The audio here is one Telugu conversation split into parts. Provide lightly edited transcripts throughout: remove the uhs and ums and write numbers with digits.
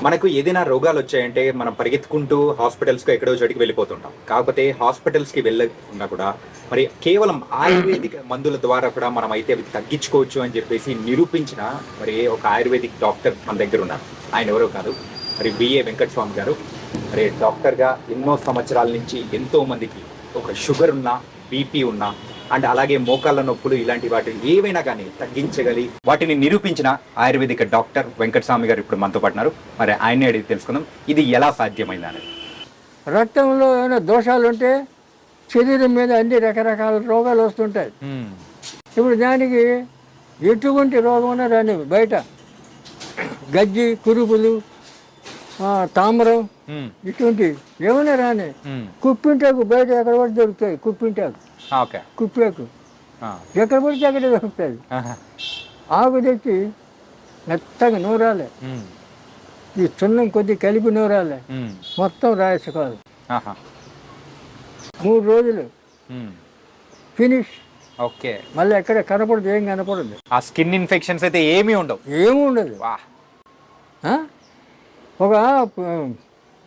మనకు ఏదైనా రోగాలు వచ్చాయంటే మనం పరిగెత్తుకుంటూ హాస్పిటల్స్‌కి ఎక్కడో చోటికి వెళ్ళిపోతుంటాం. కాకపోతే హాస్పిటల్స్‌కి వెళ్ళకుండా కూడా మరి కేవలం ఆయుర్వేదిక మందుల ద్వారా కూడా మనమైతే అవి తగ్గించుకోవచ్చు అని చెప్పేసి నిరూపించిన మరి ఒక ఆయుర్వేదిక్ డాక్టర్ మన దగ్గర ఉన్నారు. ఆయన ఎవరో కాదు మరి బిఏ వెంకట స్వామి గారు. మరి డాక్టర్‌గా ఎన్నో సంవత్సరాల నుంచి ఎంతో మందికి ఒక షుగర్ ఉన్నా, బీపీ ఉన్నా అండ్ అలాగే మోకాళ్ళ నొప్పులు ఇలాంటి వాటిని ఏవైనా కానీ తగ్గించగలి వాటిని నిరూపించిన ఆయుర్వేదిక డాక్టర్ వెంకటస్వామి గారు ఇప్పుడు మనతో పాటున్నారు. మరి ఆయన్ని అడిగి తెలుసుకుందాం ఇది ఎలా సాధ్యమైంది అనేది. రక్తంలో ఏమైనా దోషాలు ఉంటే శరీరం మీద అన్ని రకరకాల రోగాలు వస్తుంటాయి. ఇప్పుడు దానికి ఎటువంటి రోగం ఉన్నా రాని బయట గజ్జి, కురుపులు, తామరం ఇటువంటి ఏమైనా రాని కుప్పింటాకు బయట ఎక్కడ పడి దొరుకుతాయి. కుప్పాకు ఎక్కడ పడితే అక్కడ దొరుకుతుంది. ఆకు తెచ్చి మెత్తగా నూరాలి, ఈ చున్నం కొద్ది కలిపి నూరాలి, మొత్తం రాసుకోవాలి. 3 రోజులు ఫినిష్. ఓకే, మళ్ళీ ఎక్కడ కనపడదు, ఏం కనపడదు. ఆ స్కిన్ ఇన్ఫెక్షన్స్ అయితే ఏమీ ఉండదు. ఒక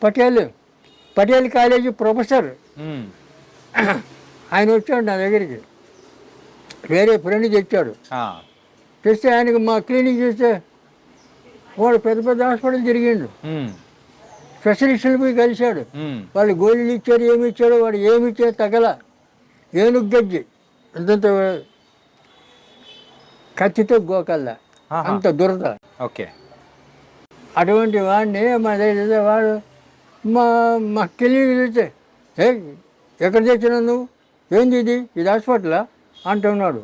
పటేల్ కాలేజీ ప్రొఫెసర్ ఆయన వచ్చాడు నా దగ్గరికి, వేరే ఫ్రెండ్ తెచ్చాడు. తెస్తే ఆయనకు మా క్లినిక్ చూస్తే వాడు పెద్ద పెద్ద హాస్పిటల్ తిరిగిండు, స్పెషలిస్టులు పోయి కలిశాడు. వాళ్ళు గోళీలు ఇచ్చారు, ఏమి ఇచ్చాడు, వాడు ఏమి ఇచ్చాడు తగల. ఏనుగు గజ్జి అంతంత కత్తితో గోకల్లా, అంత దురద. ఓకే, అటువంటి వాడిని మా దగ్గర వాడు మా క్లినిక్ చూస్తే ఎక్కడ తెచ్చినావు నువ్వు, ఏంది ఇది హాస్పిటలా అంటున్నాడు.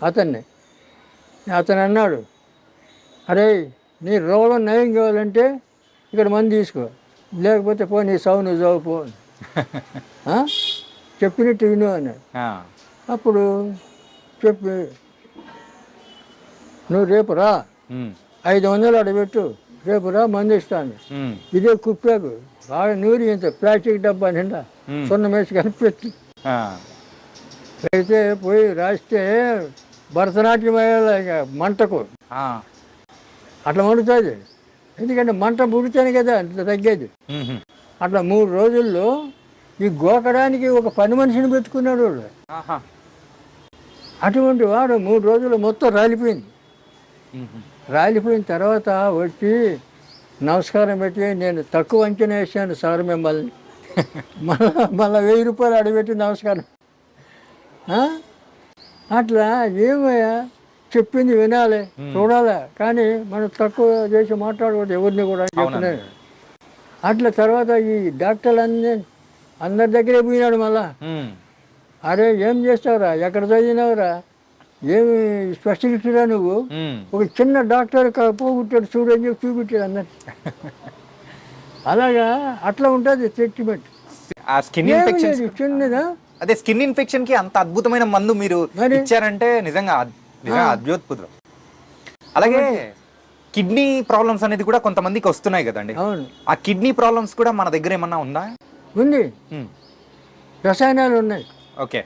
అతను అన్నాడు, అరే నీ రోగం నయం కావాలంటే ఇక్కడ మందు తీసుకో, లేకపోతే పో నీ సావు నువ్వు చావు పో, చెప్పినట్టు విను అన్నాడు. అప్పుడు చెప్పి నువ్వు రేపు రా, 500 అడబెట్టు, రేపు రా మందు ఇస్తాను. ఇదే కుప్పాకు బాగా నూరి ఇంత ప్లాస్టిక్ డబ్బా నిండా సున్నం వేసి కలిపెట్టి అయితే పోయి రాస్తే భరతనాట్యం అయ్యేలా మంటకు అట్లా మండుతుంది. ఎందుకంటే మంట పుడితేనే కదా అంత తగ్గేది. అట్లా 3 రోజుల్లో ఈ గోకడానికి ఒక పని మనిషిని పెట్టుకున్నాడు వాడు. అటువంటి వాడు 3 రోజులు మొత్తం రాలిపోయింది. రాలిపోయిన తర్వాత వచ్చి నమస్కారం పెట్టి, నేను తక్కువ అంచనా వేసాను సార్ మిమ్మల్ని, మళ్ళీ 1000 రూపాయలు అడబెట్టి నమస్కారం. అట్లా ఏమయ్యా చెప్పింది వినాలి, చూడాలి, కానీ మనం తక్కువ చేసి మాట్లాడకూడదు ఎవరిని కూడా చెప్తున్నాను. అట్లా తర్వాత ఈ డాక్టర్లు అందరి దగ్గరే పోయినాడు. మళ్ళా అరే ఏం చేస్తావురా, ఎక్కడ చదివినావురా, ఏమి స్పెషలిస్టురా నువ్వు, ఒక చిన్న డాక్టర్ పోగొట్టాడు చూడు అని చెప్పి చూపించాడు అందరు. అలాగా అట్లా ఉంటుంది ట్రీట్మెంట్. చిన్నదా అదే స్కిన్ ఇన్ఫెక్షన్ కి అంత అద్భుతమైన మందు మీరు ఇచ్చారంటే నిజంగా అద్భుతం. అలాగే కిడ్నీ ప్రాబ్లమ్స్ అనేది కూడా కొంతమందికి వస్తున్నాయి కదండి. ఆ కిడ్నీ ప్రాబ్లమ్స్ కూడా మన దగ్గర ఏమన్నా ఉందా? ఉంది, రసాయనాలు ఉన్నాయి. ఓకే,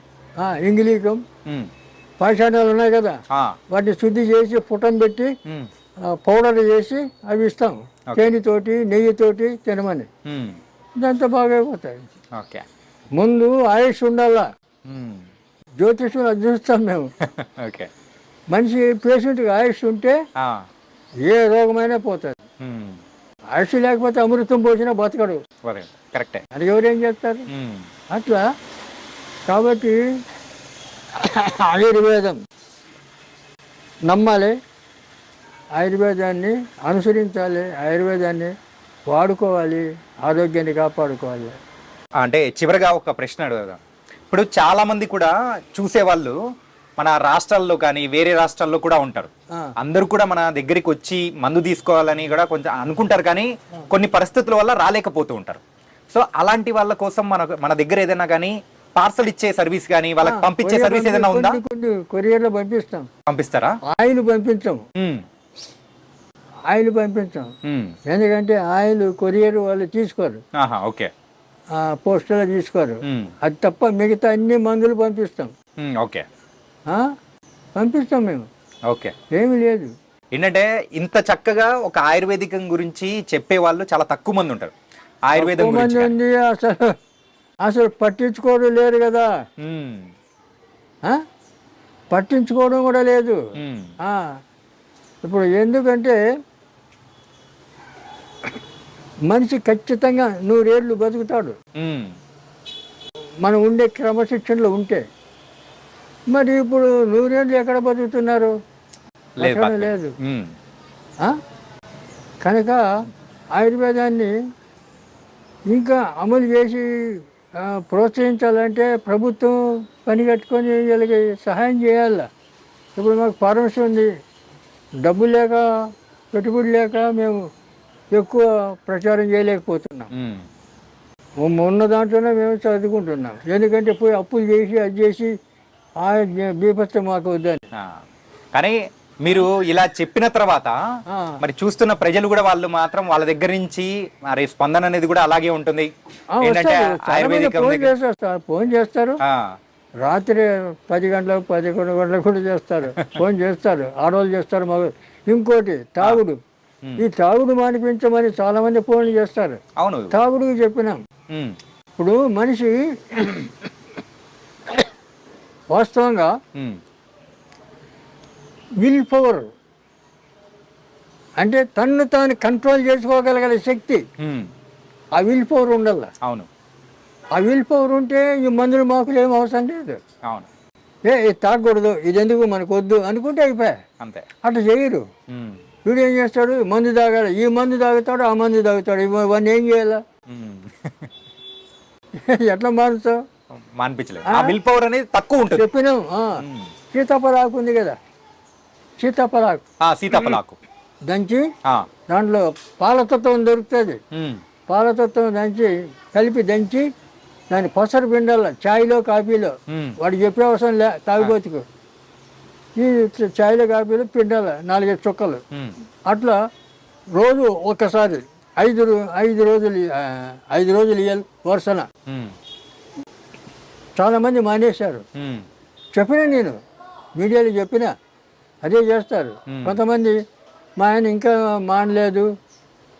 ఇంగిలీకం పాషాణాలు ఉన్నాయి కదా, వాటిని శుద్ధి చేసి పుటం పెట్టి పౌడర్ చేసి అవి ఇస్తాం, తేనెతోటి నెయ్యితోటి తినమని. ఇదంతా బాగా అయిపోతాయి. ముందు ఆయుష్ ఉండాలా, జ్యోతిష్యం అది చూస్తాం మేము. మనిషి పేషెంట్కి ఆయుష్ ఉంటే ఏ రోగమైనా పోతుంది. ఆయుష్ లేకపోతే అమృతం పోసినా బతకడు. కరెక్టే, అది ఎవరేం చేస్తారు. అట్లా కాబట్టి ఆయుర్వేదం నమ్మాలి, ఆయుర్వేదాన్ని అనుసరించాలి, ఆయుర్వేదాన్ని వాడుకోవాలి, ఆరోగ్యాన్ని కాపాడుకోవాలి. అంటే చివరిగా ఒక ప్రశ్న అడుగుదాం. ఇప్పుడు చాలా మంది కూడా చూసేవాళ్ళు మన రాష్ట్రాల్లో కానీ వేరే రాష్ట్రాల్లో కూడా ఉంటారు. అందరూ కూడా మన దగ్గరికి వచ్చి మందు తీసుకోవాలని కూడా కొంచెం అనుకుంటారు, కానీ కొన్ని పరిస్థితుల వల్ల రాలేకపోతూ ఉంటారు. సో అలాంటి వాళ్ళ కోసం మన దగ్గర ఏదైనా కానీ పార్సల్ ఇచ్చే సర్వీస్ కానీ వాళ్ళకి పంపించే సర్వీస్ ఏదైనా ఉందా? కొరియర్లో పంపిస్తాం. పంపిస్తారా? ఆయిల్ పంపించాం. ఎందుకంటే ఆయిల్ కొరియర్ వాళ్ళు తీసుకోరు, పోస్టర్లో తీసుకోరు. అది తప్ప మిగతా అన్ని మందులు పంపిస్తాం. ఓకే, పంపిస్తాం మేము. ఓకే, ఏమి లేదు. ఏంటంటే ఇంత చక్కగా ఒక ఆయుర్వేదికం గురించి చెప్పే వాళ్ళు చాలా తక్కువ మంది ఉంటారు. ఆయుర్వేదం ఎక్కువ మంది గురించి ఉంది అసలు అసలు పట్టించుకోవడం లేరు కదా, ఉమ్, ఆ? పట్టించుకోవడం కూడా లేదు. ఉమ్, ఆ. ఇప్పుడు ఎందుకంటే మనిషి ఖచ్చితంగా 100 ఏళ్ళు బతుకుతాడు ఉమ్, మనం ఉండే క్రమశిక్షణలో ఉంటే. మరి ఇప్పుడు 100 ఏళ్ళు ఎక్కడ బతుకుతున్నారు? లేదు ఎక్కడ పక్కన. లేదు. ఉమ్, ఆ? కనుక ఆయుర్వేదాన్ని ఇంకా అమలు చేసి ప్రోత్సహించాలంటే ప్రభుత్వం పని కట్టుకొని వీళ్ళకి సహాయం చేయాల. ఇప్పుడు మాకు ఫార్మసీ ఉంది, డబ్బు లేక పెట్టుబడి లేక మేము ఎక్కువ ప్రచారం చేయలేకపోతున్నాం. ఉన్న దాంట్లోనే మేము చదువుకుంటున్నాం. ఎందుకంటే పోయి అప్పులు చేసి అది చేసి ఆ బీభత్సం మాకు వద్దని. ఆ. కానీ మీరు ఇలా చెప్పిన తర్వాత ఆ. మరి చూస్తున్న ప్రజలు కూడా వాళ్ళు మాత్రం వాళ్ళ దగ్గర నుంచి మరి స్పందన అనేది కూడా అలాగే ఉంటుంది. ఏంటంటే వస్తారు. చాలా మంది ఆయుర్వేదికం ఫోన్ దగ్గర చేసేస్తారు, ఫోన్ చేస్తారు. ఆ, రాత్రి 10 గంటలకు 11 గంటలకు కూడా చేస్తారు, ఫోన్ చేస్తారు. ఆడవాళ్ళు చేస్తారు, మగ. ఇంకోటి తాగుడు. ఈ తాగుడు మానిపించమని చాలా మంది ఫోన్లు చేస్తారు. అవును. తాగుడుకి చెప్పినాం. ఉమ్, ఇప్పుడు మనిషి వాస్తవంగా ఉమ్, విల్ పవర్ అంటే తన్ను తాను కంట్రోల్ చేసుకోగలిగే శక్తి, ఉమ్, ఆ విల్ పవర్ ఉండాల. అవును. ఆ విల్ పవర్ ఉంటే ఈ మందులు మాకులు ఏం అవసరం లేదు. అవును. ఇది తాగకూడదు, ఇది ఎందుకు మనకు వద్దు అనుకుంటే అయిపోయా. అంతే. అట్లా చేయరు. ఉమ్, వీడు ఏం చేస్తాడు, మందు తాగాలి, ఈ మందు తాగుతాడు, ఆ మందు తాగుతాడు. ఇవన్నీ ఏం చేయాలా? ఉమ్. ఎట్లా మారుతావు? మానిపించలేదు. ఆ విల్ పవర్ అనేది తక్కువ ఉంటుంది. చెప్పినాం. ఉమ్. సీతాఫలాకు ఉంది కదా, సీతాఫలాకు ఆ, సీతాఫలాకు. దంచి ఆ, దాంట్లో పాలతత్వం దొరుకుతుంది. ఉమ్, పాలతత్వం దంచి కలిపి దంచి దాన్ని పసరు పిండాల ఛాయ్లో కాఫీలో. ఉమ్, వాడికి చెప్పే అవసరం లే తాగుబోతుకు. ఈ ఛాయ్లో కాఫీలో పిండాల 4-5 చుక్కలు. ఉమ్, అట్లా రోజు ఒక్కసారి 5 రోజులు 5 రోజులు ఇవ్వాలి వరుసన. ఉమ్, చాలామంది మానేశారు. ఉమ్, చెప్పినా నేను మీడియాలో చెప్పినా అదే చేస్తారు. కొంతమంది మా ఆయన ఇంకా మానలేదు,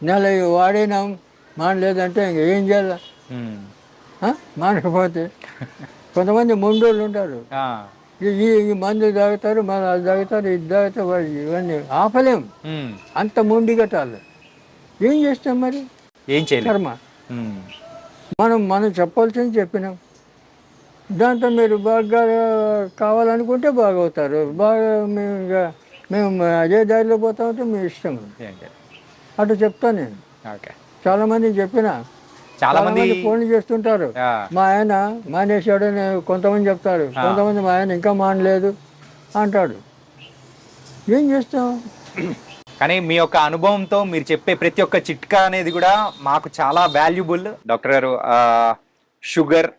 నెల వాడినాం మానలేదు అంటే ఇంక ఏం చేయాలి? ఉమ్. మానకపోతే కొంతమంది మొండోళ్ళు ఉంటారు. ఆ, ఈ మందు తాగుతారు, మన అది తాగుతారు, ఇది తాగుతారు. ఇవన్నీ ఆపలేం, ఉమ్. అంత మొండి కట్టాలి. ఏం చేస్తాం మరి? ఏం చేయలేదు. కర్మ. ఉమ్, మనం చెప్పాల్సింది చెప్పినాం. దాంతో మీరు బాగా కావాలనుకుంటే బాగవుతారు. బాగా మేము అదే దారిలో పోతా ఉంటే మీ ఇష్టం. ఏం చేయలేదు. అట్లా చెప్తాను నేను. ఓకే. చాలామంది చెప్పిన, చాలా మంది ఫోన్లు చేస్తుంటారు. ఆ, మా ఆయన మానేశాడని కొంతమంది చెప్తారు, కొంతమంది మా ఆయన ఇంకా మానలేదు అంటాడు. ఏం చేస్తాం? కానీ మీ యొక్క అనుభవంతో మీరు చెప్పే ప్రతి ఒక్క చిట్కా అనేది కూడా మాకు చాలా వాల్యుబుల్. డాక్టర్ గారు, షుగర్,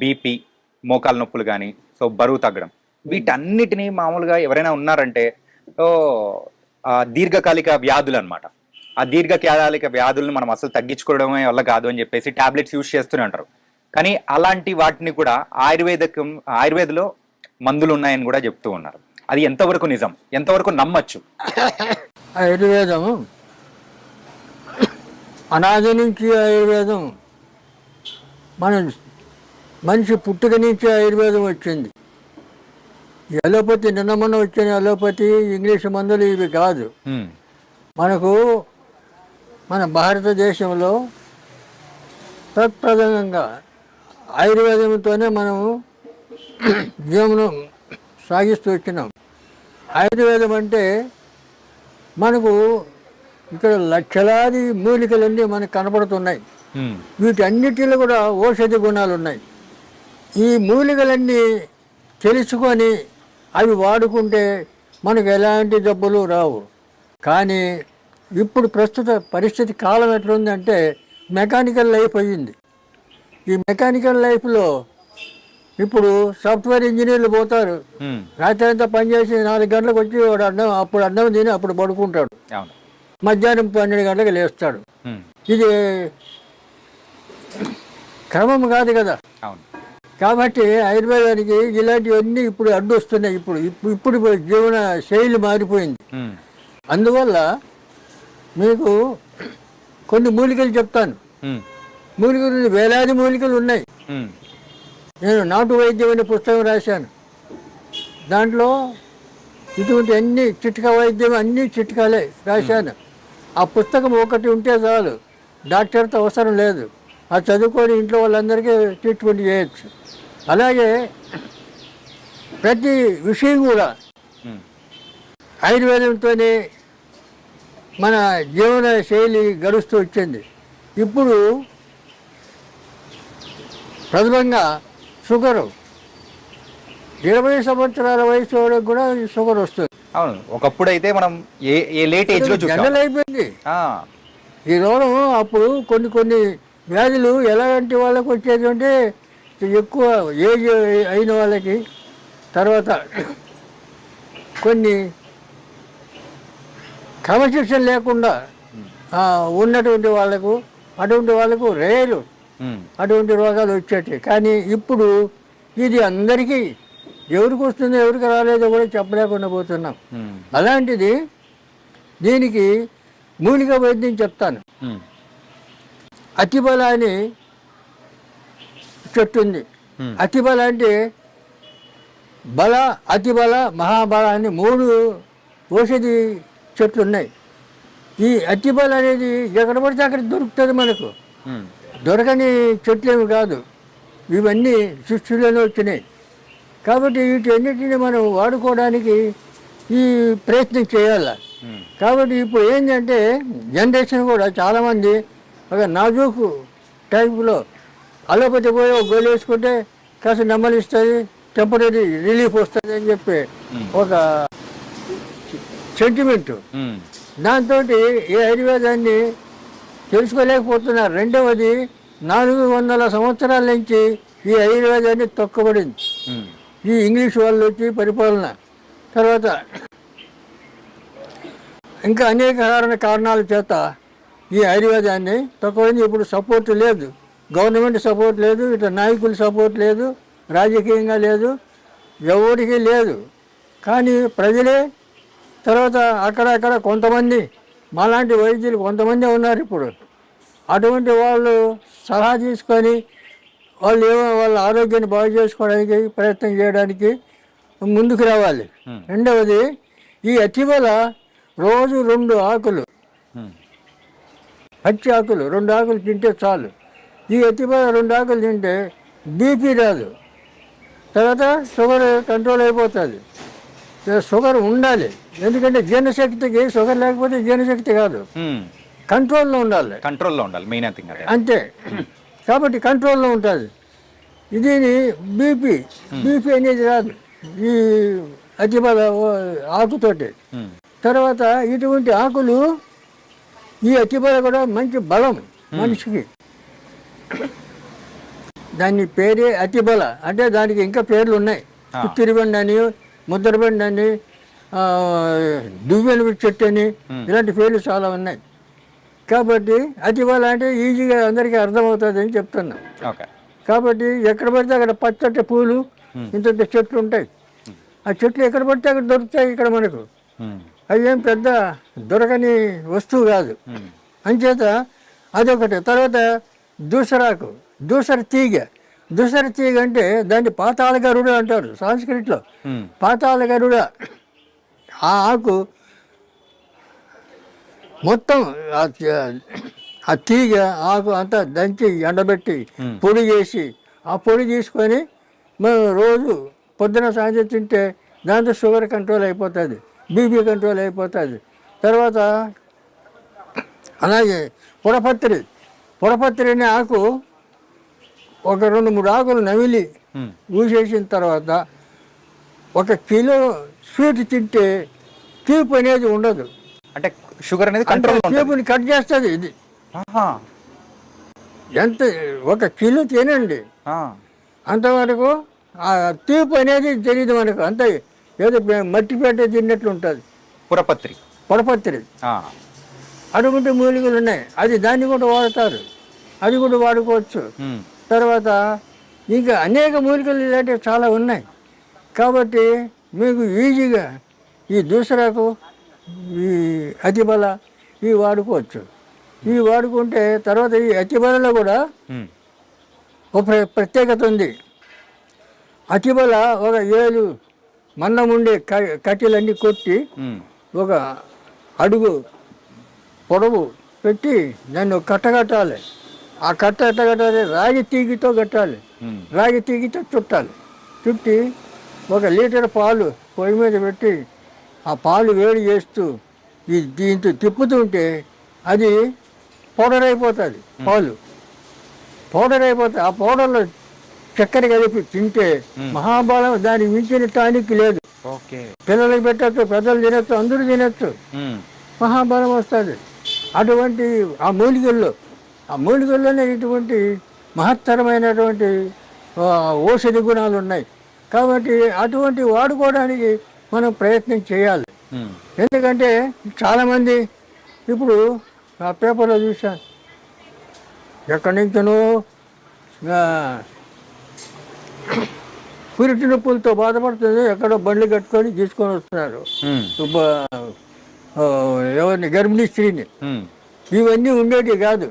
బీపీ, మోకాలు నొప్పులు కానీ, సో బరువు తగ్గడం, వీటన్నిటినీ మామూలుగా ఎవరైనా ఉన్నారంటే సో దీర్ఘకాలిక వ్యాధులు అనమాట. ఆ దీర్ఘకాలిక వ్యాధులను మనం అసలు తగ్గించుకోవడమే వల్ల కాదు అని చెప్పేసి టాబ్లెట్స్ యూజ్ చేస్తూనే ఉంటారు. కానీ అలాంటి వాటిని కూడా ఆయుర్వేదలో మందులు ఉన్నాయని కూడా చెప్తూ ఉన్నారు. అది ఎంతవరకు నిజం, ఎంతవరకు నమ్మచ్చు? ఆయుర్వేదం అనాది నుంచి ఆయుర్వేదం, మన మనిషి పుట్టుక నుంచి ఆయుర్వేదం వచ్చింది. అలోపతి నిన్న మొన్న వచ్చిన అలోపతి ఇంగ్లీష్ మందులు ఇవి కాదు. మనకు మన భారతదేశంలో తత్ప్రధానంగా ఆయుర్వేదంతోనే మనము జీవనం సాగిస్తూ వచ్చినాం. ఆయుర్వేదం అంటే మనకు ఇక్కడ లక్షలాది మూలికలన్నీ మనకు కనపడుతున్నాయి. వీటన్నిటిలో కూడా ఔషధ గుణాలు ఉన్నాయి. ఈ మూలికలన్నీ తెలుసుకొని అవి వాడుకుంటే మనకు ఎలాంటి జబ్బులు రావు. కానీ ఇప్పుడు ప్రస్తుత పరిస్థితి కాలం ఎట్లుందంటే మెకానికల్ లైఫ్ అయ్యింది. ఈ మెకానికల్ లైఫ్లో ఇప్పుడు సాఫ్ట్వేర్ ఇంజనీర్లు పోతారు, రాత్రి అంతా పనిచేసి 4 గంటలకు వచ్చి వాడు అప్పుడు అన్నం తిని అప్పుడు పడుకుంటాడు, మధ్యాహ్నం 12 గంటలకు లేస్తాడు. ఇది క్రమం కాదు కదా. కాబట్టి ఆయుర్వేదానికి ఇలాంటివన్నీ ఇప్పుడు అడ్డు వస్తున్నాయి. ఇప్పుడు జీవన శైలి మారిపోయింది. అందువల్ల మీకు కొన్ని మూలికలు చెప్తాను. మూలికలు వేలాది మూలికలు ఉన్నాయి. నేను నాటు వైద్యం అనే పుస్తకం రాశాను. దాంట్లో ఇటువంటి అన్ని చిట్కా వైద్యం అన్ని చిట్కాలే రాశాను. ఆ పుస్తకం ఒకటి ఉంటే చాలు, డాక్టర్తో అవసరం లేదు. అది చదువుకొని ఇంట్లో వాళ్ళందరికీ ట్రీట్మెంట్ చేయొచ్చు. అలాగే ప్రతి విషయం కూడా ఆయుర్వేదంతోనే మన జీవన శైలి గడుస్తూ వచ్చింది. ఇప్పుడు ప్రథమంగా షుగరు 20 సంవత్సరాల వయసు వాళ్ళకి కూడా షుగర్ వస్తుంది. అవును, ఒకప్పుడు అయితే మనం ఏ లేట్ ఏజ్ లో జనరల్ అయిపోయింది ఈ రోగం. అప్పుడు కొన్ని వ్యాధులు ఎలాంటి వాళ్ళకి వచ్చేది అంటే ఎక్కువ ఏజ్ అయిన వాళ్ళకి, తర్వాత కొన్ని క్రమశిక్షణ లేకుండా ఉన్నటువంటి వాళ్ళకు, అటువంటి వాళ్ళకు రేరు అటువంటి రోగాలు వచ్చేటి. కానీ ఇప్పుడు ఇది అందరికీ ఎవరికి వస్తుందో ఎవరికి రాలేదో కూడా చెప్పలేకుండా పోతున్నాం. అలాంటిది దీనికి మూలిక వైద్యం చెప్తాను. అతిబల అని చెట్టు ఉంది. అతిబల అంటే బల, అతిబల, మహాబల అని 3 ఔషధి చెట్లు ఉన్నాయి. ఈ అతిబల అనేది ఎక్కడ పడితే అక్కడ దొరుకుతుంది మనకు. దొరకని చెట్లేమి కాదు, ఇవన్నీ సృష్టిలోనే వచ్చినాయి. కాబట్టి వీటన్నిటిని మనం వాడుకోవడానికి ఈ ప్రయత్నం చేయాలి. కాబట్టి ఇప్పుడు ఏంటంటే జనరేషన్ కూడా చాలామంది ఒక నాజూకు టైపులో అలోపతి పోయి ఒక గోలు వేసుకుంటే కాస్త నెమ్మలిస్తుంది, టెంపరీ రిలీఫ్ వస్తుంది అని చెప్పి ఒక సెంటిమెంటు. దాంతో ఈ ఆయుర్వేదాన్ని తెలుసుకోలేకపోతున్నారు. రెండవది 400 సంవత్సరాల నుంచి ఈ ఆయుర్వేదాన్ని తొక్కబడింది. ఈ ఇంగ్లీష్ వాళ్ళు వచ్చి పరిపాలన తర్వాత ఇంకా అనేక కారణాల చేత ఈ ఆయుర్వేదాన్ని తొక్కబడింది. ఇప్పుడు సపోర్ట్ లేదు, గవర్నమెంట్ సపోర్ట్ లేదు, ఇట్లా నాయకుల సపోర్ట్ లేదు, రాజకీయంగా లేదు, ఎవరికి లేదు. కానీ ప్రజలే తర్వాత అక్కడక్కడ కొంతమంది మాలాంటి వైద్యులు కొంతమంది ఉన్నారు ఇప్పుడు. అటువంటి వాళ్ళు సలహా తీసుకొని వాళ్ళు వాళ్ళ ఆరోగ్యాన్ని బాగు చేసుకోవడానికి ప్రయత్నం చేయడానికి ముందుకు రావాలి. రెండవది ఈ అతిబల రోజు 2 ఆకులు, పచ్చి ఆకులు 2 ఆకులు తింటే చాలు. ఈ అతిబల 2 ఆకులు తింటే బీపీ రాదు, తర్వాత షుగర్ కంట్రోల్ అయిపోతుంది. షుగర్ ఉండాలి, ఎందుకంటే జీర్ణశక్తికి షుగర్ లేకపోతే జీర్ణశక్తి కాదు, కంట్రోల్లో ఉండాలి. మెయిన్ థింగ్ అంతే. కాబట్టి కంట్రోల్లో ఉంటుంది. దీని బీపీ అనేది రాదు ఈ అతిబల ఆకుతోటి. తర్వాత ఇటువంటి ఆకులు ఈ అతిబల కూడా మంచి బలం మనిషికి. దాని పేరే అతిబల. అంటే దానికి ఇంకా పేర్లు ఉన్నాయి. తిరిబండి అని, ముద్రబండి అని, దువ్వెన చెట్టు అని, ఇలాంటి పేర్లు చాలా ఉన్నాయి. కాబట్టి అతిబల అంటే ఈజీగా అందరికీ అర్థమవుతుంది అని చెప్తున్నా. కాబట్టి ఎక్కడ పడితే అక్కడ పచ్చటి పూలు ఇంత చెట్లు ఉంటాయి. ఆ చెట్లు ఎక్కడ పడితే అక్కడ దొరుకుతాయి ఇక్కడ మనకు. అవి ఏం పెద్ద దొరకని వస్తువు కాదు. అంచేత అదొకటి. తర్వాత దూసరాకు, దూసర తీగ. దూసర తీగ అంటే దాన్ని పాతాళ గరుడ అంటారు సాంస్క్రిట్లో. పాతాళ గరుడ ఆ ఆకు మొత్తం ఆ తీగ ఆకు అంతా దంచి ఎండబెట్టి పొడి చేసి ఆ పొడి తీసుకొని మనం రోజు పొద్దున సాయంత్రం తింటే దాంతో షుగర్ కంట్రోల్ అయిపోతుంది, బీపీ కంట్రోల్ అయిపోతుంది. తర్వాత అలాగే పొడపత్రి అనే ఆకు ఒక 2-3 ఆకులు నమిలి ఊసేసిన తర్వాత 1 కిలో స్వీట్ తింటే తీపి అనేది ఉండదు. అంటే షుగర్ అనేది కంట్రోల్ తీపిని కట్ చేస్తుంది ఇది. ఎంత 1 కిలో తినండి అంతవరకు ఆ తీపి అనేది తెలియదు మనకు. అంతే ఏదో మట్టిపేట తిన్నట్లు ఉంటుంది. పొడపత్రి అటువంటి మూలికలు ఉన్నాయి. అది దాన్ని కూడా వాడతారు, అది కూడా వాడుకోవచ్చు. తర్వాత ఇంకా అనేక మూలికలు ఇలాంటివి చాలా ఉన్నాయి. కాబట్టి మీకు ఈజీగా ఈ దూసరాకు, ఈ అతిబల ఇవి వాడుకోవచ్చు. ఇవి వాడుకుంటే తర్వాత ఈ అతిబలలో కూడా ఒక ప్రత్యేకత ఉంది. అతిబల ఒక 7 మందం ఉండే కట్టెలన్నీ కొట్టి ఒక అడుగు పొడవు పెట్టి నన్ను కట్టగట్టాలి. ఆ కట్ట కట్టాలి, రాగి తీగితో కట్టాలి, రాగి తీగితో చుట్టాలి. చుట్టి 1 లీటర్ పాలు పొయ్యి మీద పెట్టి ఆ పాలు వేడి చేస్తూ దీంతో తిప్పుతుంటే అది పౌడర్ అయిపోతుంది. పాలు పౌడర్ అయిపోతుంది. ఆ పౌడర్లో చక్కెర కలిపి తింటే మహాబలం, దానికి మించిన టానిక్ లేదు. పిల్లలకి పెట్టచ్చు, పెద్దలు తినచ్చు, అందరూ తినచ్చు, మహాబలం వస్తుంది. అటువంటి ఆ మూలికల్లోనే ఇటువంటి మహత్తరమైనటువంటి ఔషధి గుణాలు ఉన్నాయి. కాబట్టి అటువంటి వాడుకోవడానికి మనం ప్రయత్నం చేయాలి. ఎందుకంటే చాలామంది ఇప్పుడు ఆ పేపర్లో చూశాను, ఎక్కడి నుంచో పురిటి నొప్పులతో బాధపడుతుంది, ఎక్కడో బండ్లు కట్టుకొని తీసుకొని వస్తున్నారు ఎవరిని, గర్భిణీ స్త్రీని. ఇవన్నీ ఉండేవి కాదు.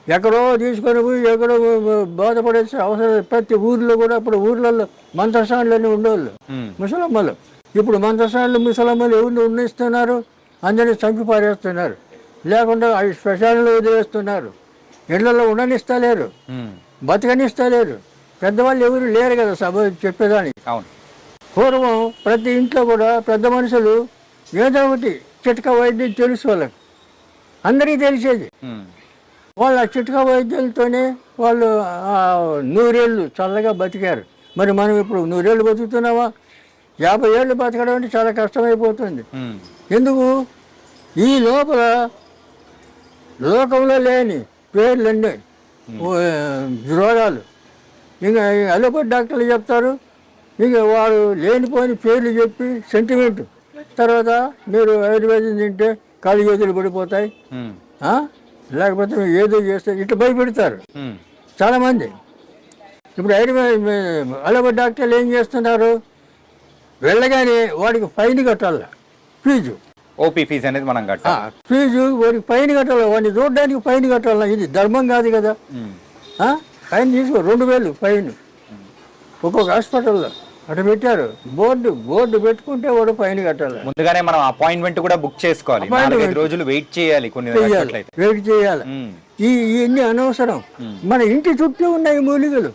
ఎక్కడో తీసుకొని పోయి ఎక్కడో బాధపడేసి అవసరం. ప్రతి ఊర్లో కూడా ఇప్పుడు ఊర్లలో మంత్రసానులన్నీ ఉండేవాళ్ళు ముసలమ్మలు. ఇప్పుడు మంత్రసానులు ముసలమ్మలు ఎవరిని ఉన్నిస్తున్నారు? అందరినీ చంపి పారేస్తున్నారు, లేకుండా అవి శ్మశానంలో వదిలేస్తున్నారు. ఇళ్లలో ఉండనిస్తలేరు, బతకనిస్తలేరు. పెద్దవాళ్ళు ఎవరు లేరు కదా సభ చెప్పేదానికి. పూర్వం ప్రతి ఇంట్లో కూడా పెద్ద మనుషులు ఏదో ఒకటి చిట్కా వైద్యం తెలుసు వాళ్ళకి, అందరికీ తెలిసేది. వాళ్ళు ఆ చిట్కా వైద్యులతోనే వాళ్ళు 100 ఏళ్ళు చల్లగా బతికారు. మరి మనం ఇప్పుడు 100 ఏళ్ళు బతుకుతున్నావా? 50 ఏళ్ళు బతకడం అంటే చాలా కష్టమైపోతుంది. ఎందుకు? ఈ లోపల లోకంలో లేని పేర్లన్నీ రోగాలు. ఇంకా అలోపతి డాక్టర్లు చెప్తారు, ఇంకా వాడు లేనిపోని పేర్లు చెప్పి సెంటిమెంట్. తర్వాత మీరు ఆయుర్వేదం తింటే కాళ్ళు చేతులు పడిపోతాయి, లేకపోతే ఏదో చేస్తే ఇట్లా భయపెడతారు చాలామంది. ఇప్పుడు అలోపతి డాక్టర్లు ఏం చేస్తున్నారు? వెళ్ళగానే వాడికి ఫైన్ కట్టాల, ఫీజు, ఓపీ ఫీజు అనేది మనం కట్టాలి. ఫీజు వాడికి ఫైన్ కట్టాలి, వాడిని చూడడానికి ఫైన్ కట్టాలి. ఇది ధర్మం కాదు కదా. ఫైన్ తీసుకో, 2000 ఫైన్ ఒక్కొక్క హాస్పిటల్లో అటు పెట్టారు. బోర్డు పెట్టుకుంటే వాడు ఫైన్ కట్టాలి. ముందుగానే మనం అపాయింట్మెంట్ కూడా బుక్ చేసుకోవాలి, 4-5 రోజులు వెయిట్ చేయాలి. వెయిట్ చేయాలి. ఇవన్నీ అనవసరం. మన ఇంటి చుట్టూ ఉన్నాయి మూలికలు,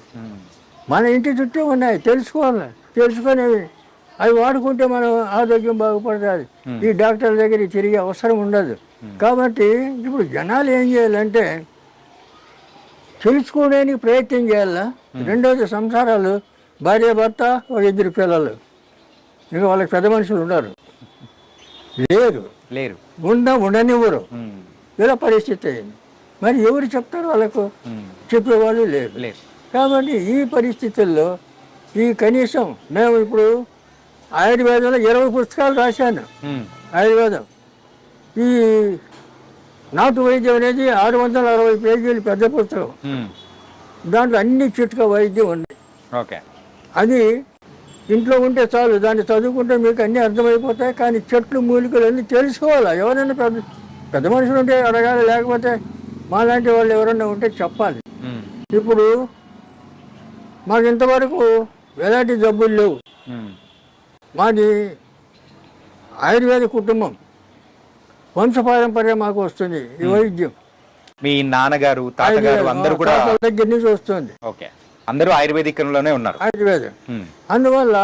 మన ఇంటి చుట్టూ ఉన్నాయి. తెలుసుకోవాలి, తెలుసుకొని అవి వాడుకుంటే మనం ఆరోగ్యం బాగుపడుతుంది. ఈ డాక్టర్ల దగ్గరికి తిరిగే అవసరం ఉండదు. కాబట్టి ఇప్పుడు జనాలు ఏం చేయాలంటే తెలుసుకోవడానికి ప్రయత్నం చేయాలా. రెండోది సంసారాలు, భార్య భర్త, 2 పిల్లలు, ఇంకా వాళ్ళకి పెద్ద మనుషులు ఉండరు, లేరు, ఉండనివ్వరు. ఇలా పరిస్థితి అయింది. మరి ఎవరు చెప్తారు? వాళ్ళకు చెప్పేవాళ్ళు లేరు. కాబట్టి ఈ పరిస్థితుల్లో ఈ కనీసం మేము ఇప్పుడు ఆయుర్వేదంలో 20 పుస్తకాలు రాశాను. ఆయుర్వేదం ఈ నాటు వైద్యం అనేది 660 పేజీలు పెద్ద పుస్తకం. దాంట్లో అన్ని చిట్కా వైద్యం ఉంది. అది ఇంట్లో ఉంటే చాలు, దాన్ని చదువుకుంటే మీకు అన్నీ అర్థమైపోతాయి. కానీ చెట్లు మూలికలు అన్నీ తెలుసుకోవాలి. ఎవరైనా పెద్ద మనుషులు ఉంటే అడగాలి, లేకపోతే మాలాంటి వాళ్ళు ఎవరైనా ఉంటే చెప్పాలి. ఇప్పుడు మాకు ఇంతవరకు ఎలాంటి జబ్బులు లేవు. మాది ఆయుర్వేద కుటుంబం, వంశపారంపర్యం మాకు వస్తుంది ఈ వైద్యం. మీ నాన్నగారు, తాతగారు అందరూ కూడా దగ్గర నుంచి వస్తుంది. అందరూ ఆయుర్వేదికంలోనే ఉన్నారు. ఆయుర్వేదం. అందువల్ల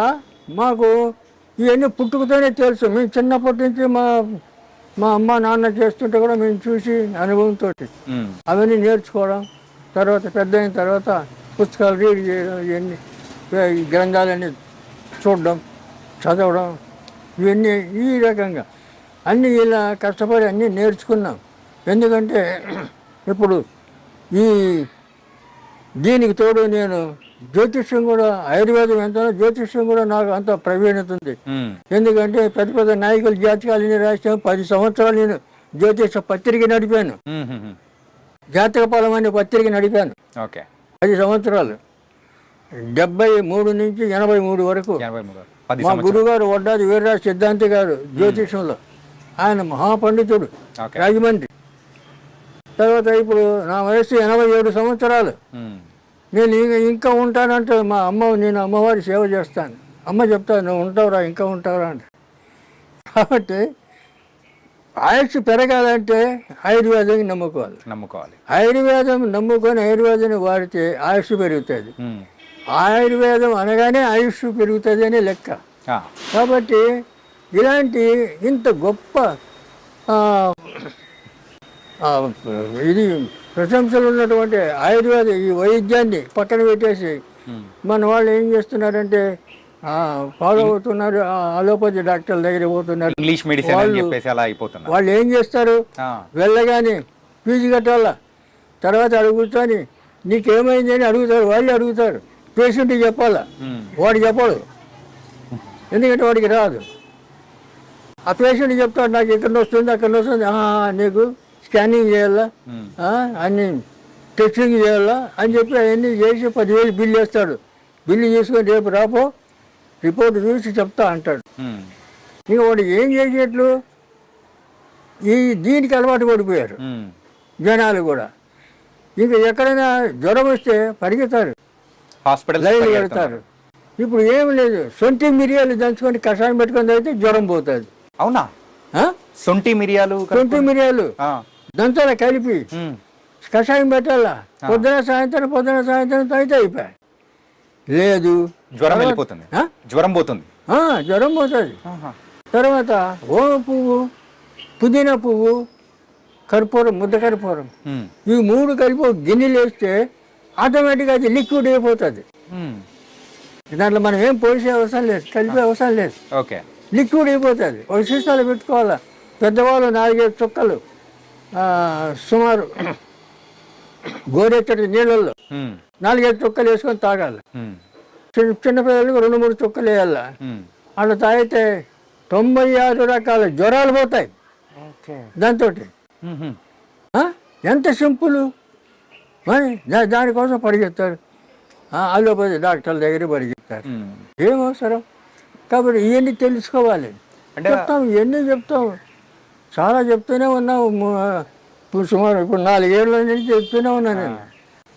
మాకు ఇవన్నీ పుట్టుకతోనే తెలుసు. మేము చిన్నప్పటి నుంచి మా అమ్మ నాన్న చేస్తుంటే కూడా మేము చూసి అనుభవంతో అవన్నీ నేర్చుకోవడం, తర్వాత పెద్ద అయిన తర్వాత పుస్తకాలు రీడ్ చేయడం, ఇవన్నీ గ్రంథాలన్నీ చూడడం, చదవడం, ఇవన్నీ ఈ రకంగా అన్నీ ఇలా కష్టపడి అన్నీ నేర్చుకున్నాం. ఎందుకంటే ఇప్పుడు దీనికి తోడు నేను జ్యోతిష్యం కూడా, ఆయుర్వేదం ఎంతనో జ్యోతిష్యం కూడా నాకు అంత ప్రవీణత ఉంది. ఎందుకంటే పెద్ద పెద్ద నాయకుల జాతకాలని రాసాను. 10 సంవత్సరాలు నేను జ్యోతిష పత్రిక నడిపాను, జాతక ఫలం అనే పత్రిక నడిపాను 10 సంవత్సరాలు. 73 నుంచి 83 వరకు 83 10 మా సంవత్సరాలు. గురుగారు వడ్డాది వీర్రాజు సిద్ధాంతి గారు జ్యోతిషంలో ఆయన మహాపండితుడు ఓకే. రాజమండ్రి. తర్వాత ఇప్పుడు నా వయసు 87 సంవత్సరాలు. నేను ఇంకా ఉంటానంటే మా అమ్మ నేను అమ్మవారి సేవ చేస్తాను. అమ్మ చెప్తాను నువ్వు ఉంటావురా ఇంకా ఉంటావురా అంటే. కాబట్టి ఆయుష్ పెరగాలంటే ఆయుర్వేదాన్ని నమ్ముకోవాలి. ఆయుర్వేదం నమ్ముకొని ఆయుర్వేదాన్ని వాడితే ఆయుష్ పెరుగుతుంది. ఆయుర్వేదం అనగానే ఆయుష్ పెరుగుతుంది అని లెక్క. కాబట్టి ఇలాంటి ఇంత గొప్ప ఇది ప్రశంసలు ఉన్నటువంటి ఆయుర్వేద ఈ వైద్యాన్ని పక్కన పెట్టేసి మన వాళ్ళు ఏం చేస్తున్నారంటే ఫాలో అవుతున్నారు, అలోపతి డాక్టర్ల దగ్గర పోతున్నారు, ఇంగ్లీష్ మెడిసిన్ అని చెప్పేసి అలా అయిపోతున్నారు. వాళ్ళు ఏం చేస్తారు, వెళ్ళగానే ఫీజు కట్టాలా, తర్వాత అడుగుతాని నీకేమైంది అని అడుగుతారు. వాళ్ళు అడుగుతారు, పేషెంట్కి చెప్పాలా, వాడు చెప్పడు, ఎందుకంటే వాడికి రాదు. ఆ పేషెంట్ చెప్తాడు నాకు ఇక్కడ వస్తుంది అక్కడ వస్తుంది, నీకు స్కానింగ్ చేయాలా, అన్ని టెస్టింగ్ చేయాలా అని చెప్పి అవన్నీ చేసి 10,000 బిల్లు వేస్తాడు. బిల్లు చేసుకొని రేపు రాపో రిపోర్ట్ చూసి చెప్తా అంటాడు. ఇక వాడు ఏం చేసేట్లు దీనికి అలవాటు పడిపోయారు జనాలు కూడా. ఇంకా ఎక్కడైనా జ్వరం వస్తే పరిగెత్తారు, హాస్పిటల్ లైన్ పెడతారు. ఇప్పుడు ఏమి లేదు, సొంటి మిరియాలు దంచుకొని కషాయం పెట్టుకొని అయితే జ్వరం పోతుంది. అవునా? సొంటి మిరియాలు దంచాల కలిపి కషాయం పెట్టాలా, పొద్దున సాయంత్రం అయితే అయిపోయాయి. లేదు జ్వరం వెళ్ళిపోతుంది, జ్వరం పోతుంది. జ్వరం పోతుంది. తర్వాత ఓమ పువ్వు, పుదీనా పువ్వు, కర్పూరం, ముద్ద కర్పూరం, ఈ 3 కలిపి గిన్నెలు వేస్తే ఆటోమేటిక్గా అది లిక్విడ్ అయిపోతుంది. దాంట్లో మనం ఏం పోసే అవసరం లేదు, కలిపే అవసరం లేదు, లిక్విడ్ అయిపోతుంది. ఒక సీసాలో పెట్టుకోవాలా. పెద్దవాళ్ళు 4-5 చుక్కలు సుమారు గోరెచ్చటి నీళ్ళల్లో 4-5 చుక్కలు వేసుకొని తాగాలి. చిన్నపిల్లలకు 2-3 చుక్కలు వేయాల. అలా తాగితే 96 రకాల జ్వరాలు పోతాయి దాంతో. ఎంత సింపుల్. మరి దానికోసం పరిగెత్తారు, అలోపతి డాక్టర్ల దగ్గర పరిగెత్తారు. ఏం అవసరం? కాబట్టి ఇవన్నీ తెలుసుకోవాలి. చెప్తాం, ఇవన్నీ చెప్తాం, చాలా చెప్తూనే ఉన్నావు. సుమారు ఇప్పుడు 4 ఏళ్ళ నుంచి చెప్తూనే ఉన్నా నేను.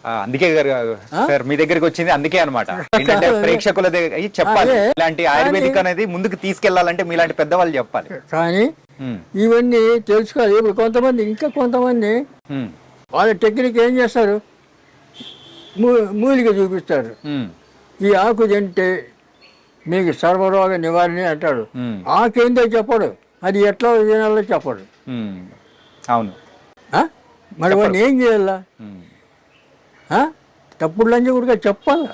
అందుకే సార్ మీ దగ్గరికి వచ్చింది అందుకే అనమాట. ఏంటంటే ప్రేక్షకుల దగ్గర చెప్పాలి, ఇలాంటి ఆయుర్వేదిక్ అనేది ముందుకు తీసుకెళ్లాలంటే మీలాంటి పెద్దవాళ్ళు చెప్పాలి. కానీ ఇవన్నీ తెలుసుకోవాలి. ఇప్పుడు కొంతమంది వాళ్ళ టెక్నిక్ ఏం చేస్తారు, మూలిక చూపిస్తారు. ఈ ఆకు తింటే మీకు సర్వరోగ నివారణ అంటాడు. ఆకేందో చెప్పడు, అది ఎట్లా తినాలో చెప్పడు. అవును. మరి వాడిని ఏం చేయాలా? తప్పుడు లంచ కూడా చెప్పాలా,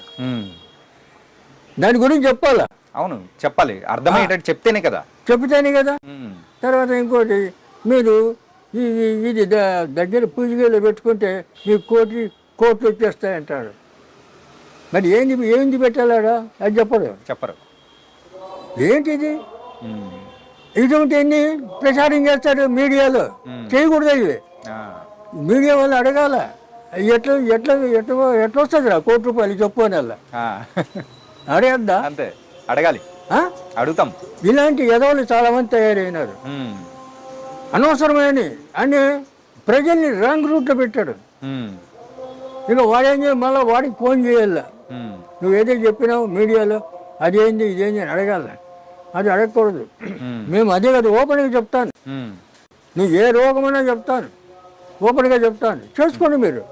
దాని గురించి చెప్పాలా. అవును, చెప్పాలి, అర్థమయ్యేటట్టు చెప్తేనే కదా. తర్వాత ఇంకోటి, మీరు ఇది దగ్గర పూజగలో పెట్టుకుంటే మీకు కోట్లు వచ్చేస్తాయంటాడు. మరి ఏంది పెట్టాలాడా? అది చెప్పరు. ఏంటిది? ఇటువంటివన్నీ ప్రచారం చేస్తాడు మీడియాలో. చేయకూడదు ఇవి. మీడియా వాళ్ళు అడగాల, ఎట్లా వస్తుంది రా ₹1 కోటి చెప్పు అని అడగద్దా? అంతే, అడగాలి, అడుగుతాం. ఇలాంటి ఎదవలు చాలా మంది తయారైనారు, అనవసరమైన అని ప్రజల్ని రాంగ్ రూట్లో పెట్టాడు. ఇక వాడేం చేయాలి, మళ్ళీ వాడికి ఫోన్ చేయాల. నువ్వు ఏదో చెప్పినావు మీడియాలో, అదేంది ఇదేంది అని అడగాల. అది అడగకూడదు. మేము అదే కదా ఓపెన్గా చెప్తాను. నువ్వు ఏ రోగమైనా చెప్తాను, ఓపెన్గా చెప్తాను, చేసుకోండి. మీరు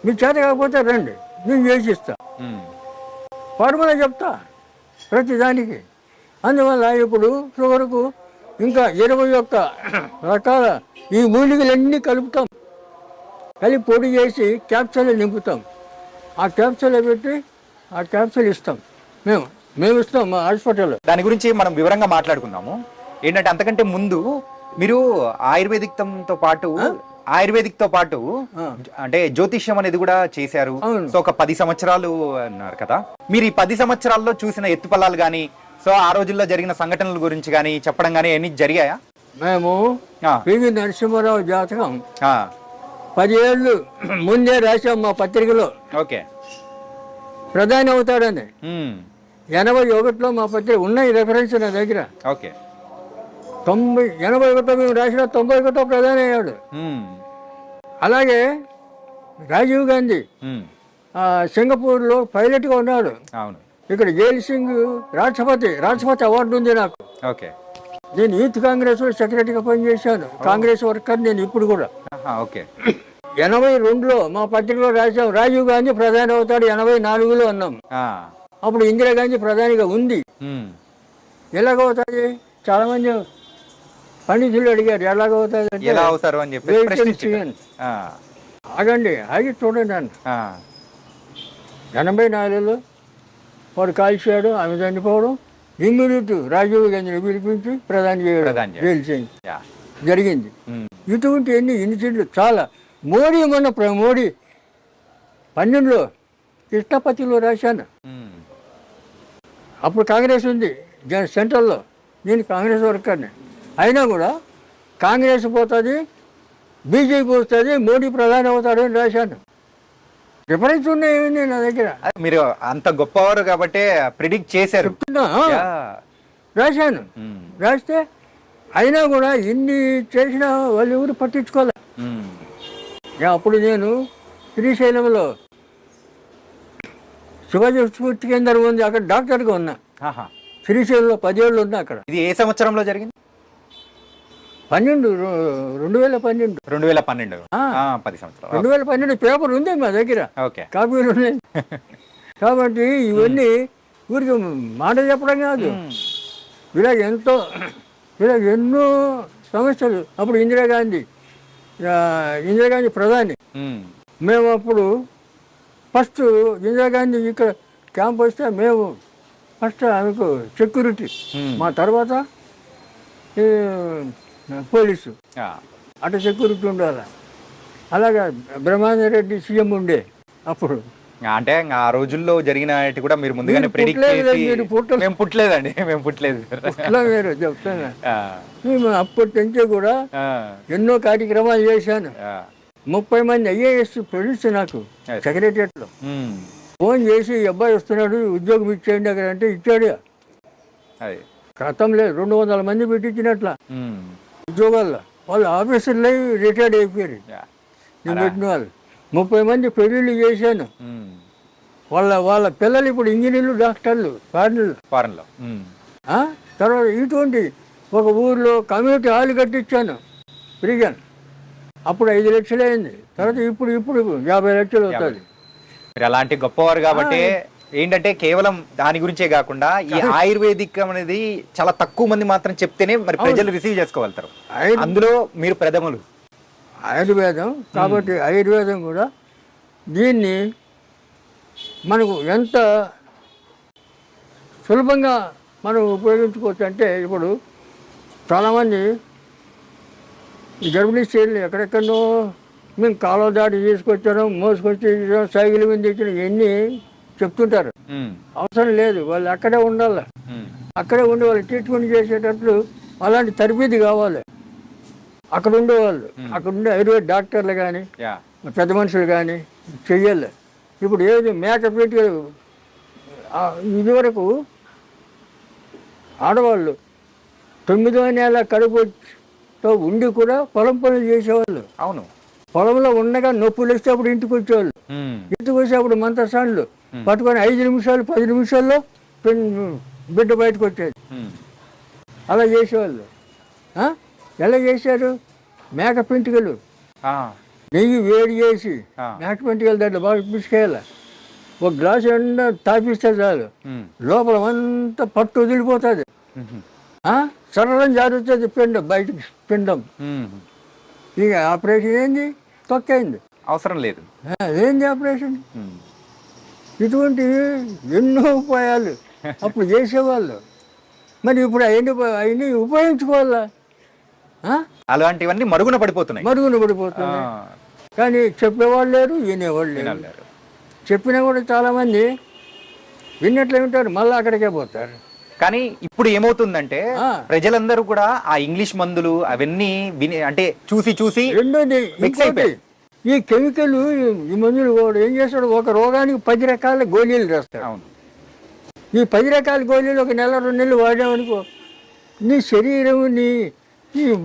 మీ చేత కాకపోతే రండి, నేను చేసిస్తా. ఫార్ములా చెప్తా ప్రతిదానికి. అందువల్ల ఇప్పుడు షుగర్కు ఇంకా 21 రకాల ఈ మూలికలన్నీ కలుపుతాం. కలిపి పొడి చేసి క్యాప్సూల్ నింపుతాం. ఆ క్యాప్సూల్ పెట్టి ఆ క్యాప్సూల్ ఇస్తాం. మేము ఇస్తాం మా హాస్పిటల్లో. దాని గురించి మనం వివరంగా మాట్లాడుకుందాము. ఏంటంటే అంతకంటే ముందు మీరు ఆయుర్వేదిక్తో పాటు అంటే జ్యోతిష్యం అనేది కూడా చేశారు. సో ఒక 10 సంవత్సరాలు అన్నారు కదా. మీరు ఈ 10 సంవత్సరాల్లో చూసిన ఎత్తుపల్లాలు కానీ, సో ఆ రోజుల్లో జరిగిన సంఘటనల గురించి కానీ చెప్పడం కానీ అన్ని జరిగాయా? మేము పివి నరసింహారావు జాతకం 10 ఏళ్ళు ముందే రాసాం మా పత్రికలో. ఓకే. ప్రధాని అవుతాడని. 81లో మా పత్రిక ఉన్నాయి రెఫరెన్స్ నా దగ్గర. ఓకే. 81 మేము రాసిన 91 ప్రధాని అయ్యాడు. అలాగే రాజీవ్ గాంధీ సింగపూర్లో పైలట్గా ఉన్నాడు. అవును. ఇక్కడ జైల్ సింగ్ రాష్ట్రపతి అవార్డు ఉంది నాకు. ఓకే. నేను యూత్ కాంగ్రెస్ సెక్రటరీగా పనిచేశాను. కాంగ్రెస్ వర్కర్ నేను ఇప్పుడు కూడా. ఓకే. 82లో మా పత్రికలో రాశాం రాజీవ్ గాంధీ ప్రధాని అవుతాడు 84లో అన్నాం. అప్పుడు ఇందిరాగాంధీ ప్రధానిగా ఉంది. ఎలాగవుతుంది చాలా మంది పండితులు అడిగారు ఎలాగవుతుంది ఎలా అవుతారు అని చెప్పి. ఆగండి ఆగి చూడండి అన్న. 84లో వాడు కాల్చాడు, ఆమె చనిపోవడం, ఇమ్మీడియట్ రాజీవ్ గాంధీని పిలిపించి ప్రధాని చేయడం జరిగింది. ఇటువంటి ఎన్ని ఇన్సిడెంట్లు చాలా. మోడీ మోడీ 12లో కృష్ణపతిలో రాశాను. అప్పుడు కాంగ్రెస్ ఉంది సెంట్రల్లో, నేను కాంగ్రెస్ వర్కర్ని. అయినా కూడా కాంగ్రెస్ పోతుంది, బీజేపీ వస్తుంది, మోడీ ప్రధాని అవుతాడు అని రాశాను. రిఫరెన్స్ ఉన్నాయి నా దగ్గర. మీరు అంత గొప్పవారు కాబట్టి ప్రిడిక్ట్ చేశారు. చెప్తున్నా రాశాను. రాస్తే అయినా కూడా ఇన్ని చేసినా వాళ్ళు ఎవరు పట్టించుకోలే. అప్పుడు నేను శ్రీశైలంలో శివాజీ స్ఫూర్తి కేంద్రం ఉంది, అక్కడ డాక్టర్గా ఉన్నా. శ్రీశైలంలో 10 ఏళ్ళు ఉన్నా అక్కడ. ఇది ఏ సంవత్సరంలో జరిగింది? 2012. 2012. 10 సంవత్సరాలు. 2012 పేపర్ ఉంది మా దగ్గర, కాపీలు ఉన్నాయి. కాబట్టి ఇవన్నీ ఊరికి మాట చెప్పడం కాదు, ఇలాగ ఎన్నో సమస్యలు. అప్పుడు ఇందిరాగాంధీ ప్రధాని. మేము అప్పుడు ఫస్ట్ ఇందిరాగాంధీ ఇక్కడ క్యాంప్ వస్తే మేము ఫస్ట్ ఆమెకు సెక్యూరిటీ, మా తర్వాత పోలీసు, అటు సెక్యూరిటీ ఉండాలి. అలాగా బ్రహ్మానందరెడ్డి సీఎం ఉండే అప్పుడు. అంటే ఆ రోజుల్లో జరిగిన కూడా మీరు ముందుగానే ప్రెడిక్ట్ చేసి. మేము పుట్టలేదండి, మేము పుట్టలేదు. మీరు చెప్తాను, మేము అప్పటి నుంచే కూడా ఎన్నో కార్యక్రమాలు చేశాను. 30 మంది ఐఏఎస్ ప్రొడ్యూస్ నాకు సెక్రటరియట్లో ఫోన్ చేసి అబ్బాయి వస్తున్నాడు ఉద్యోగం ఇచ్చేయండి అక్కడ అంటే ఇచ్చాడు. క్రితం లేదు, 200 మంది పెట్టించినట్ల ఉద్యోగాల్లో. వాళ్ళు ఆఫీసర్లు రిటైర్డ్ అయిపోయారు. నేను పెట్టిన వాళ్ళు 30 మంది పెళ్ళిళ్ళు చేశాను. వాళ్ళ పిల్లలు ఇప్పుడు ఇంజనీర్లు, డాక్టర్లు ఫారెన్లో. తర్వాత ఇటువంటి ఒక ఊర్లో కమ్యూనిటీ హాల్ కట్టించాను ఫ్రీగా. అప్పుడు 5 లక్షలు అయింది. తర్వాత ఇప్పుడు 50 లక్షలు అవుతుంది. మీరు అలాంటి గొప్పవారు కాబట్టి ఏంటంటే కేవలం దాని గురించే కాకుండా ఈ ఆయుర్వేదిక్ అనేది చాలా తక్కువ మంది మాత్రం చెప్తేనే మరి ప్రజలు రిసీవ్ చేసుకోగలుగుతారు. అందులో మీరు ప్రథములు. ఆయుర్వేదం కాబట్టి ఆయుర్వేదం కూడా దీన్ని మనకు ఎంత సులభంగా మనం ఉపయోగించుకోవచ్చు అంటే, ఇప్పుడు చాలామంది ఈ గర్భిణీ స్త్రీలు ఎక్కడెక్కడో మేము కాలువ దాటి తీసుకొచ్చాను, మోసుకొచ్చి సైకిల్ మీద తెచ్చిన ఇవన్నీ చెప్తుంటారు. అవసరం లేదు, వాళ్ళు అక్కడే ఉండాలి. అక్కడే ఉండి వాళ్ళు ట్రీట్మెంట్ చేసేటట్లు అలాంటి తరబీదు కావాలి. అక్కడ ఉండేవాళ్ళు, అక్కడ ఉండే ఆయుర్వేద డాక్టర్లు కానీ పెద్ద మనుషులు కానీ చెయ్యాలి. ఇప్పుడు ఏది మేకప్ పెట్టి ఇదివరకు ఆడవాళ్ళు 9వ నెల కడుపుతో ఉండి కూడా పొలం పనులు చేసేవాళ్ళు. అవును. పొలంలో ఉండగా నొప్పులు వస్తే అప్పుడు ఇంటికి వచ్చేవాళ్ళు. ఇంటికి వచ్చి అప్పుడు మంత్రసాన్లు పట్టుకొని 5 నిమిషాలు 10 నిమిషాల్లో బిడ్డ బయటకు వచ్చేది. అలా చేసేవాళ్ళు. ఎలా చేశారు? మేక పెంటికలు నెయ్యి వేడి చేసి మేక పెంటికలు దాంట్లో బాగా పిసుకేయాలి. ఒక గ్లాసు ఎండ తాపిస్తే చాలు, లోపల అంతా పట్టు వదిలిపోతుంది. సరళం జారుతుంది బయటకు పిండం. ఇక ఆపరేషన్ ఏంది? తొక్కైంది, అవసరం లేదు. ఏంది ఆపరేషన్? ఇటువంటి ఎన్నో ఉపాయాలు అప్పుడు చేసేవాళ్ళు. మరి ఇప్పుడు అవన్నీ ఉపయోగించుకోవాలా? అలాంటివన్నీ మరుగున పడిపోతున్నాయి. కానీ చెప్పేవాళ్ళు లేరు, వినేవాళ్ళు లేరు. చెప్పినా కూడా చాలామంది విన్నట్లే ఉంటారు, మళ్ళీ అక్కడికే పోతారు. కానీ ఇప్పుడు ఏమవుతుందంటే ప్రజలందరూ కూడా ఆ ఇంగ్లీష్ మందులు అవన్నీ అంటే చూసి రెండోది ఈ కెమికల్ ఈ మందులు కూడా ఏం చేస్తాడు, ఒక రోగానికి 10 రకాల గోళీలు రాస్తాడు. అవును. ఈ 10 రకాల గోళీలు ఒక నెల 2 నెలలు వాడామనుకో, నీ శరీరం నీ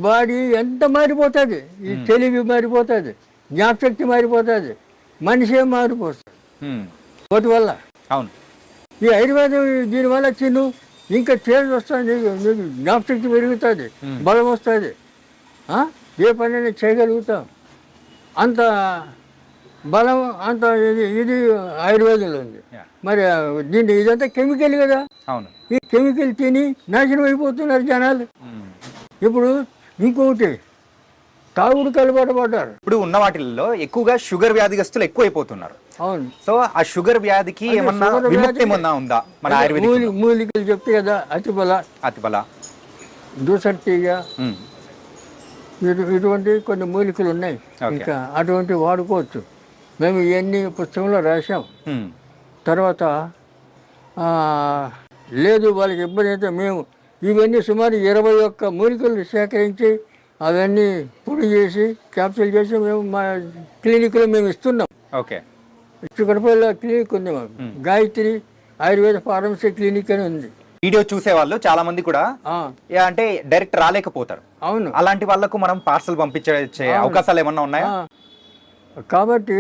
బాడీ ఎంత మారిపోతుంది, ఈ తెలివి మారిపోతుంది, జ్ఞాపశక్తి మారిపోతుంది, మనిషే మారిపోతుంది వాటి వల్ల. అవును. ఈ ఆయుర్వేదం దీనివల్ల తిను, ఇంకా చేంజ్ వస్తుంది, నీకు జ్ఞాపశక్తి పెరుగుతుంది, బలం వస్తుంది, ఏ పనైనా చేయగలుగుతాం. అంత బలం అంత ఇది ఆయుర్వేదంలో ఉంది. మరి దీంట్లో ఇదంతా కెమికల్ కదా. అవును. ఈ కెమికల్ తిని నాశనం అయిపోతున్నారు జనాలు. ఇప్పుడు ఇంకొకటి తాగుడుకు అలవాటు పడ్డారు. ఇప్పుడు ఉన్న వాటిల్లో ఎక్కువగా షుగర్ వ్యాధిగ్రస్తులు ఎక్కువ అయిపోతున్నారు. అవును. సో ఆ షుగర్ వ్యాధికి ఏమన్నా విముక్తి ఏమన్నా ఉందా మన ఆయుర్వేదిక్? మూలికలు చెప్తే కదా, అతిబల, దూసర్తిగా ఇటువంటి కొన్ని మూలికలు ఉన్నాయి. ఇంకా అటువంటి వాడుకోవచ్చు. మేము ఇవన్నీ పుస్తకంలో రాసాం. తర్వాత లేదు వాళ్ళకి ఇబ్బంది అయితే మేము ఇవన్నీ సుమారు 21 మూలికలు సేకరించి అవన్నీ పొడి చేసి క్యాప్సూల్ చేసి మేము మా క్లినిక్లో మేము ఇస్తున్నాం. ఓకే. చిక్కడపల్లిలో క్లినిక్ ఉంది మాకు, గాయత్రి ఆయుర్వేద ఫార్మసీ క్లినిక్ అని ఉంది. వీడియో చూసే వాళ్ళు చాలా మంది కూడా అంటే డైరెక్ట్ రాలేకపోతారు. అవును. అలాంటి వాళ్ళకు మనం పార్సల్ పంపించే అవకాశాలు ఏమన్నా ఉన్నాయా? కాబట్టి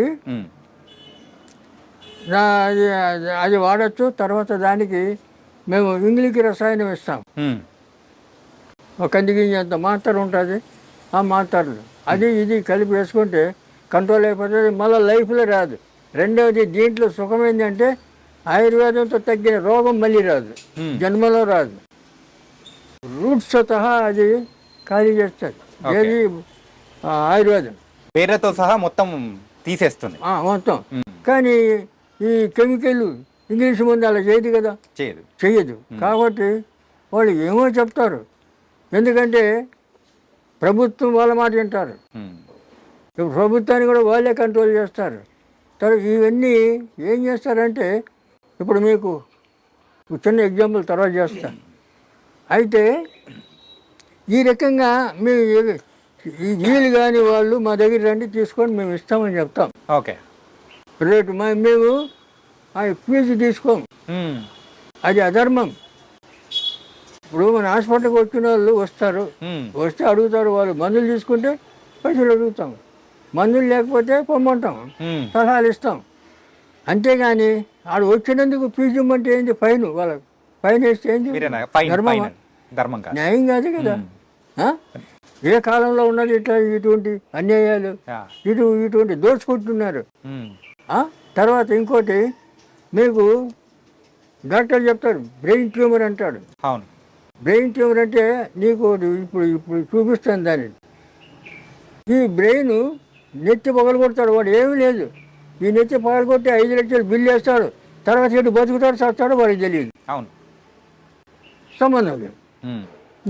అది వాడచ్చు. తర్వాత దానికి మేము ఇంగ్లీష్ రసాయనం ఇస్తాం. ఒక కందిగింజ అంత మాత్ర ఉంటుంది, ఆ మాత్రలు అది ఇది కలిపి వేసుకుంటే కంట్రోల్ అయిపోతుంది, మళ్ళీ లైఫ్లో రాదు. రెండవది దీంట్లో సుఖం ఏంటంటే ఆయుర్వేదంతో తగ్గిన రోగం మళ్ళీ రాదు, జన్మలో రాదు. రూట్స్ సహా అది ఖాళీ చేస్తుంది. ఏది ఆయుర్వేదం పేరుతో సహా మొత్తం తీసేస్తుంది మొత్తం. కానీ ఈ కెమికల్ ఇంగ్లీష్ ముందు అలా చేయదు కదా, చెయ్యదు. కాబట్టి వాళ్ళు ఏమో చెప్తారు, ఎందుకంటే ప్రభుత్వం వాళ్ళ మాట వింటారు. ఇప్పుడు ప్రభుత్వాన్ని కూడా వాళ్ళే కంట్రోల్ చేస్తారు. తర్వాత ఇవన్నీ ఏం చేస్తారంటే, ఇప్పుడు మీకు చిన్న ఎగ్జాంపుల్ తర్వాత చేస్తాను. అయితే ఈ రకంగా మేము ఈ వీలు కాని వాళ్ళు మా దగ్గర రండి తీసుకొని మేము ఇస్తామని చెప్తాం. ఓకే. రేటు మేము ఫీజు తీసుకోం, అది అధర్మం. ఇప్పుడు మన హాస్పిటల్కి వచ్చిన వాళ్ళు వస్తే అడుగుతారు, వాళ్ళు మందులు తీసుకుంటే పైసలు అడుగుతాం, మందులు లేకపోతే పొమ్మంటాం, సలహాలు ఇస్తాం. అంతేగాని ఆడు వచ్చినందుకు ఫీజు ఇమ్మంటే ఏంటి, ఫైన్ వాళ్ళకి ఫైన్ వేస్తే ఏంటి, ధర్మం న్యాయం కాదు కదా. ఏ కాలంలో ఉన్నది ఇట్లా ఇటువంటి అన్యాయాలు, ఇటువంటి దోచుకుంటున్నారు. తర్వాత ఇంకోటి మీకు డాక్టర్ చెప్తాడు, బ్రెయిన్ ట్యూమర్ అంటాడు. బ్రెయిన్ ట్యూమర్ అంటే నీకు ఇప్పుడు చూపిస్తాను దాన్ని. ఈ బ్రెయిన్ నెత్తి పగలు కొడతాడు, వాడు ఏమీ లేదు, ఈ నెత్తి పగలు కొట్టి 5 లక్షలు బిల్లు వేస్తాడు, తర్వాత ఇటు బతుకుతాడు చస్తాడు వాడికి తెలియదు, సంబంధం లేదు.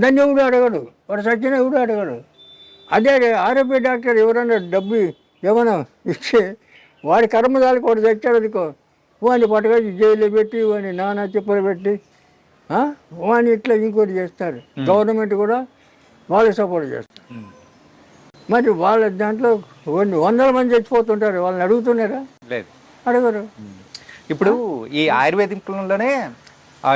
దాన్ని ఎవడు అడగడు, వాడు సచ్చిన ఎవడు అడగడు. అదే ఆరోగ్య డాక్టర్ ఎవరన్నా డబ్బు ఏమైనా ఇస్తే వాడి కర్మదాలకు వాడు తెచ్చాడు అనుకో, వాడిని పట్టుకొచ్చి జైల్లో పెట్టి వాడిని నానా తిప్పలు పెట్టి వాడిని ఇట్లా ఇంకోటి చేస్తారు. గవర్నమెంట్ కూడా వాళ్ళు సపోర్ట్ చేస్తారు. మరి వాళ్ళ దాంట్లో కొన్ని 100 మంది చచ్చిపోతుంటారు, వాళ్ళని అడుగుతున్నారా? లేదు, అడగరు. ఇప్పుడు ఈ ఆయుర్వేదిక్లోనే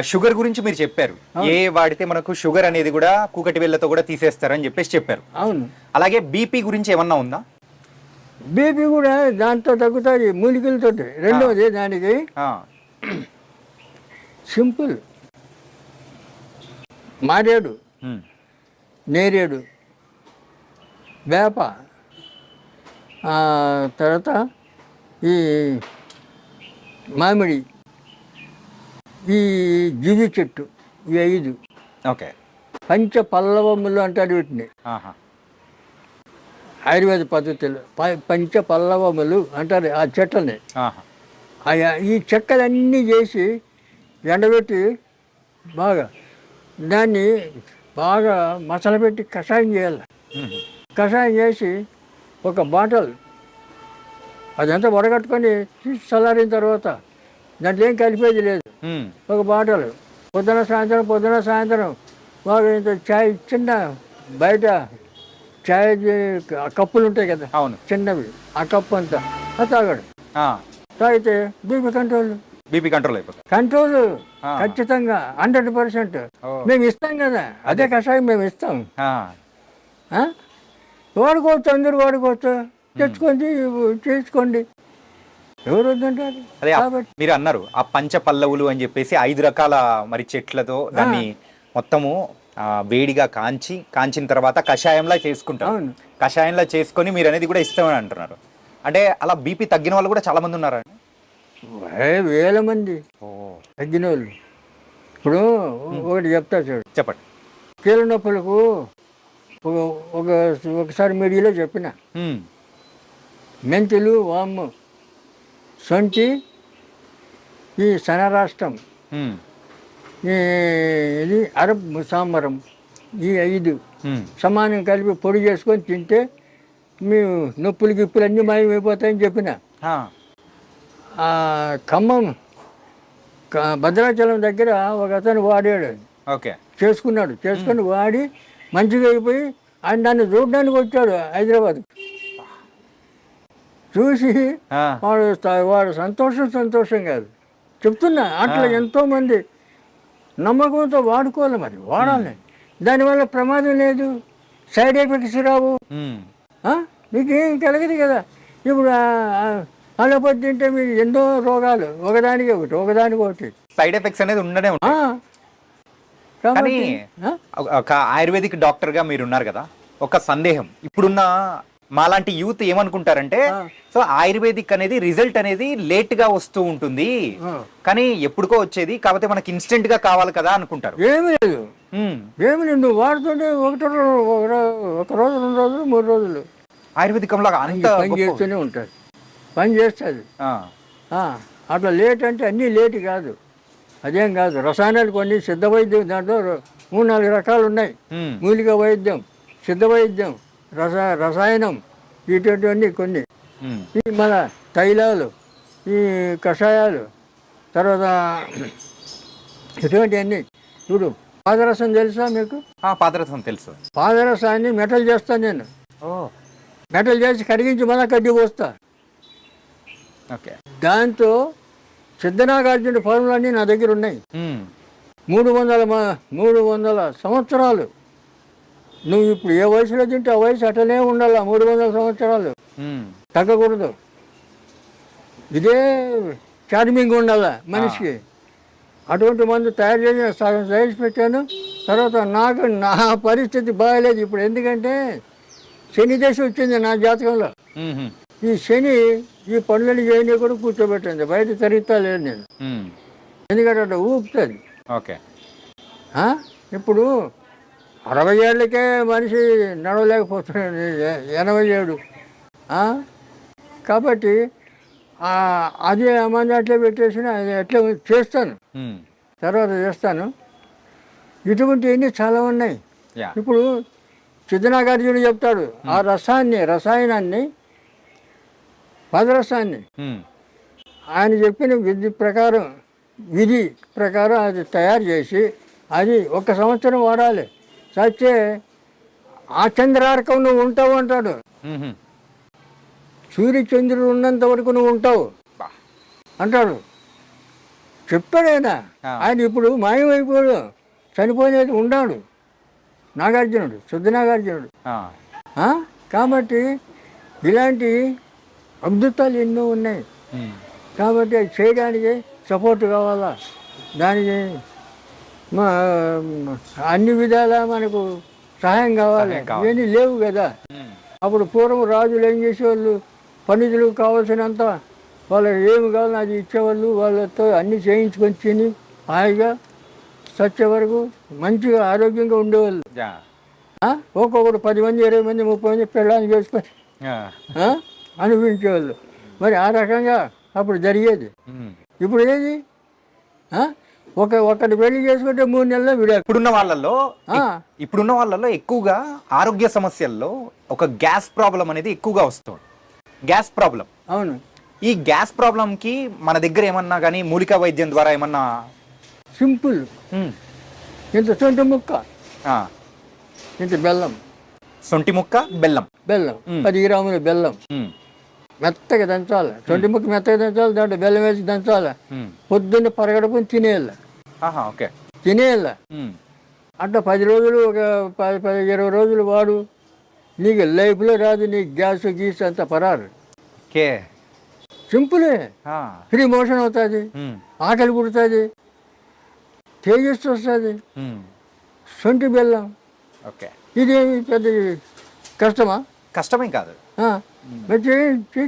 షుగర్ గురించి మీరు చెప్పారు, ఏ వాడితే మనకు షుగర్ అనేది కూడా కూకటి వేళ్ళతో కూడా తీసేస్తారని చెప్పారు. అవును. అలాగే బీపీ గురించి ఏమన్నా ఉందా? బీపీ కూడా దాంతో తగ్గుతుంది మూలికలతో. రెండవది దానికి సింపుల్, మారేడు, నేరేడు, వేప, తర్వాత ఈ మామిడి, ఈ జిగి చెట్టు, ఈ 5. ఓకే. పంచ పల్లవములు అంటారు వీటిని ఆయుర్వేద పద్ధతిలో. పంచ పల్లవములు అంటారు ఆ చెట్లని. ఈ చెక్కలన్నీ చేసి ఎండబెట్టి దాన్ని బాగా మసలబెట్టి కషాయం చేయాలి. కషాయం చేసి ఒక బాటల్ అదంతా వడగట్టుకొని చల్లారిన తర్వాత దాంట్లో ఏం కలిపేది లేదు, ఒక బాటలు పొద్దున సాయంత్రం బాగా ఇంత చాయ్ చిన్న బయట చాయ్ ఆ కప్పులు ఉంటాయి కదా అవును. చిన్నవి, ఆ కప్పు అంతా అది తాగాడు. తాగితే బీపీ కంట్రోల్. బీపీ కంట్రోల్ అయిపోతుంది. కంట్రోల్ ఖచ్చితంగా 100%. మేము ఇస్తాం కదా, అదే కషాయం మేము ఇస్తాం. వాడుకోవచ్చు, అందరూ వాడుకోవచ్చు, తెచ్చుకోండి చేసుకోండి, ఎవరు వద్దంటారు. అదే కాబట్టి మీరు అన్నారు ఆ పంచ పల్లవులు అని చెప్పేసి 5 రకాల మరి చెట్లతో దాన్ని మొత్తము వేడిగా కాంచిన తర్వాత కషాయంలా చేసుకుంటారు. అవును. కషాయంలా చేసుకొని మీరు అనేది కూడా ఇస్తామని అంటున్నారు. అంటే అలా బీపీ తగ్గిన వాళ్ళు కూడా చాలా మంది ఉన్నారా? వేల మంది తగ్గిన వాళ్ళు. ఇప్పుడు ఒకటి చెప్తా చూడు, చెప్పండి. కీళ్ళ నొప్పులకు ఒకసారి మీడియాలో చెప్పిన మెంతులు, వాము, సొంటి, ఈ సనరాష్ట్రం, ఇది అరబ్ సాంబరం, ఈ 5 సమానం కలిపి పొడి చేసుకొని తింటే మీ నొప్పులు గిప్పులు అన్నీ మాయమైపోతాయని చెప్పిన. ఖమ్మం భద్రాచలం దగ్గర ఒక అతను వాడాడు, చేసుకుని వాడి మంచిగా అయిపోయి ఆయన దాన్ని చూడడానికి వచ్చాడు హైదరాబాద్. చూసి వాడు సంతోషం కాదు చెప్తున్నా. అట్లా ఎంతోమంది నమ్మకంతో వాడుకోవాలి, మరి వాడాలి. దానివల్ల ప్రమాదం లేదు, సైడ్ ఎఫెక్ట్స్ రావు, మీకేం కలగదు కదా. ఇప్పుడు అలోపతి తింటే మీకు ఎన్నో రోగాలు ఒకదానికి ఒకటి సైడ్ ఎఫెక్ట్స్ అనేది ఉండనే ఉంటాయి. కానీ ఒక ఆయుర్వేదిక్ డాక్టర్ గా మీరు ఉన్నారు కదా, ఒక సందేహం. ఇప్పుడున్న మాలాంటి యూత్ ఏమనుకుంటారంటే, సో ఆయుర్వేదిక్ అనేది రిజల్ట్ అనేది లేట్ గా వస్తూ ఉంటుంది, కానీ ఎప్పుడుకో వచ్చేది, కాకపోతే మనకి ఇన్స్టెంట్ గా కావాలి కదా అనుకుంటారు. ఏమి లేదు, నువ్వు వాడుతుంటే ఒక రోజు 2 రోజులు 3 రోజులు ఆయుర్వేదికంలో పని చేస్తూనే ఉంటుంది, పని చేస్తుంది. అట్లా లేట్ అంటే అన్నీ లేట్ కాదు, అదేం కాదు. రసాయనాలు కొన్ని, సిద్ధ వైద్యం దాంట్లో 3-4 రకాలు ఉన్నాయి. మూలిక వైద్యం, సిద్ధ వైద్యం, రసాయనం, ఇటువంటివన్నీ కొన్ని. ఈ మన తైలాలు, ఈ కషాయాలు, తర్వాత ఇటువంటివన్నీ. చూడు, పాదరసం తెలుసా మీకు? పాదరసం తెలుసు. పాదరసాన్ని మెటల్ చేస్తాను నేను. మెటల్ చేసి కరిగించి మళ్ళా కడ్డీ పోస్తా. దాంతో సిద్ధనాగార్జున ఫార్ములన్నీ నా దగ్గర ఉన్నాయి. 300 సంవత్సరాలు. నువ్వు ఇప్పుడు ఏ వయసులో తింటే ఆ వయసు అటనే ఉండాల, 300 సంవత్సరాలు తగ్గకూడదు. ఇదే చార్మింగ్ ఉండాల మనిషికి. అటువంటి మందు తయారు చేసి సగం సైజ్ పెట్టాను. తర్వాత నా పరిస్థితి బాగాలేదు ఇప్పుడు, ఎందుకంటే శని దశ వచ్చింది నా జాతకంలో. ఈ శని ఈ పనులని చేయని కూడా కూర్చోబెట్టింది, బయట తిరుగుతా లేదు నేను, ఎందుకంటే అట్లా ఊపుతుంది. ఇప్పుడు 60 ఏళ్ళకే మనిషి నడవలేకపోతున్నాడు, 87. కాబట్టి అది మంది అట్లా పెట్టేసిన అట్లా చేస్తాను, తర్వాత చేస్తాను. ఇటువంటివన్నీ చాలా ఉన్నాయి. ఇప్పుడు సిద్ధనాగార్జునుడు చెప్తాడు, ఆ రసాయనాన్ని పదరసాన్ని ఆయన చెప్పిన విధి ప్రకారం అది తయారు చేసి అది 1 సంవత్సరం వాడాలి. చచ్చే ఆ చంద్రార్కం నువ్వు ఉంటావు అంటాడు. సూర్యచంద్రుడు ఉన్నంత వరకు నువ్వు ఉంటావు అంటాడు, చెప్పాడైనా. ఆయన ఇప్పుడు మాయమైపోయాడు, చనిపోయినది ఉన్నాడు నాగార్జునుడు, సిద్ధనాగార్జునుడు. కాబట్టి ఇలాంటి అద్భుతాలు ఎన్నో ఉన్నాయి. కాబట్టి అది చేయడానికి సపోర్ట్ కావాలా, దానికి అన్ని విధాలా మనకు సహాయం కావాలి. ఇవన్నీ లేవు కదా. అప్పుడు పూర్వం రాజులు ఏం చేసేవాళ్ళు, పండితులు కావాల్సినంత వాళ్ళకి ఏమి కావాలో అది ఇచ్చేవాళ్ళు, వాళ్ళతో అన్నీ చేయించుకొని తిని హాయిగా చచ్చే వరకు మంచిగా ఆరోగ్యంగా ఉండేవాళ్ళు. ఒక్కొక్కడు 10 మంది 20 మంది 30 మంది పెళ్ళాన్ని చేసుకొని అనిపించేవాళ్ళు. మరి ఆ రకంగా అప్పుడు జరిగేది. ఇప్పుడు ఏది, ఒకటి పెళ్లి చేసుకుంటే 3 నెలల్లో విడా. ఇప్పుడున్న వాళ్ళలో ఎక్కువగా ఆరోగ్య సమస్యల్లో ఒక గ్యాస్ ప్రాబ్లం అనేది ఎక్కువగా వస్తుంది. Gas problem. అవును. ఈ గ్యాస్ ప్రాబ్లంకి మన దగ్గర ఏమన్నా కానీ మూలికా వైద్యం ద్వారా ఏమన్నా? సింపుల్. ఇంత సొంత ముక్క, ఇంత బెల్లం, సొంటి ముక్క, బెల్లం. బెల్లం 10 గ్రాముల బెల్లం ఉమ్, మెత్తగా దంచాలి. సొంటి ముక్క మెత్తగా దంచాలి, దాంట్లో బెల్లం వేసి దంచాలి. ఉమ్. పొద్దున్న పరగడుపుని తినేయాలి. ఆహా, ఓకే. తినేయాలి ఉమ్, అట్లా 10 రోజులు, ఒక 20 రోజులు వాడు. నీకు లైఫ్లో రాదు, నీకు గ్యాస్ గీస్ అంత పరారు. ఓకే. సింపులే. ఆ, ఫ్రీ మోషన్ అవుతుంది, ఉమ్, ఆకలి పుడుతుంది, తేజస్సు వస్తుంది. ఉమ్, సొంటి బెల్లం ఓకే. ఇదేమి పెద్ద కష్టమా? కష్టమేం కాదు. మరి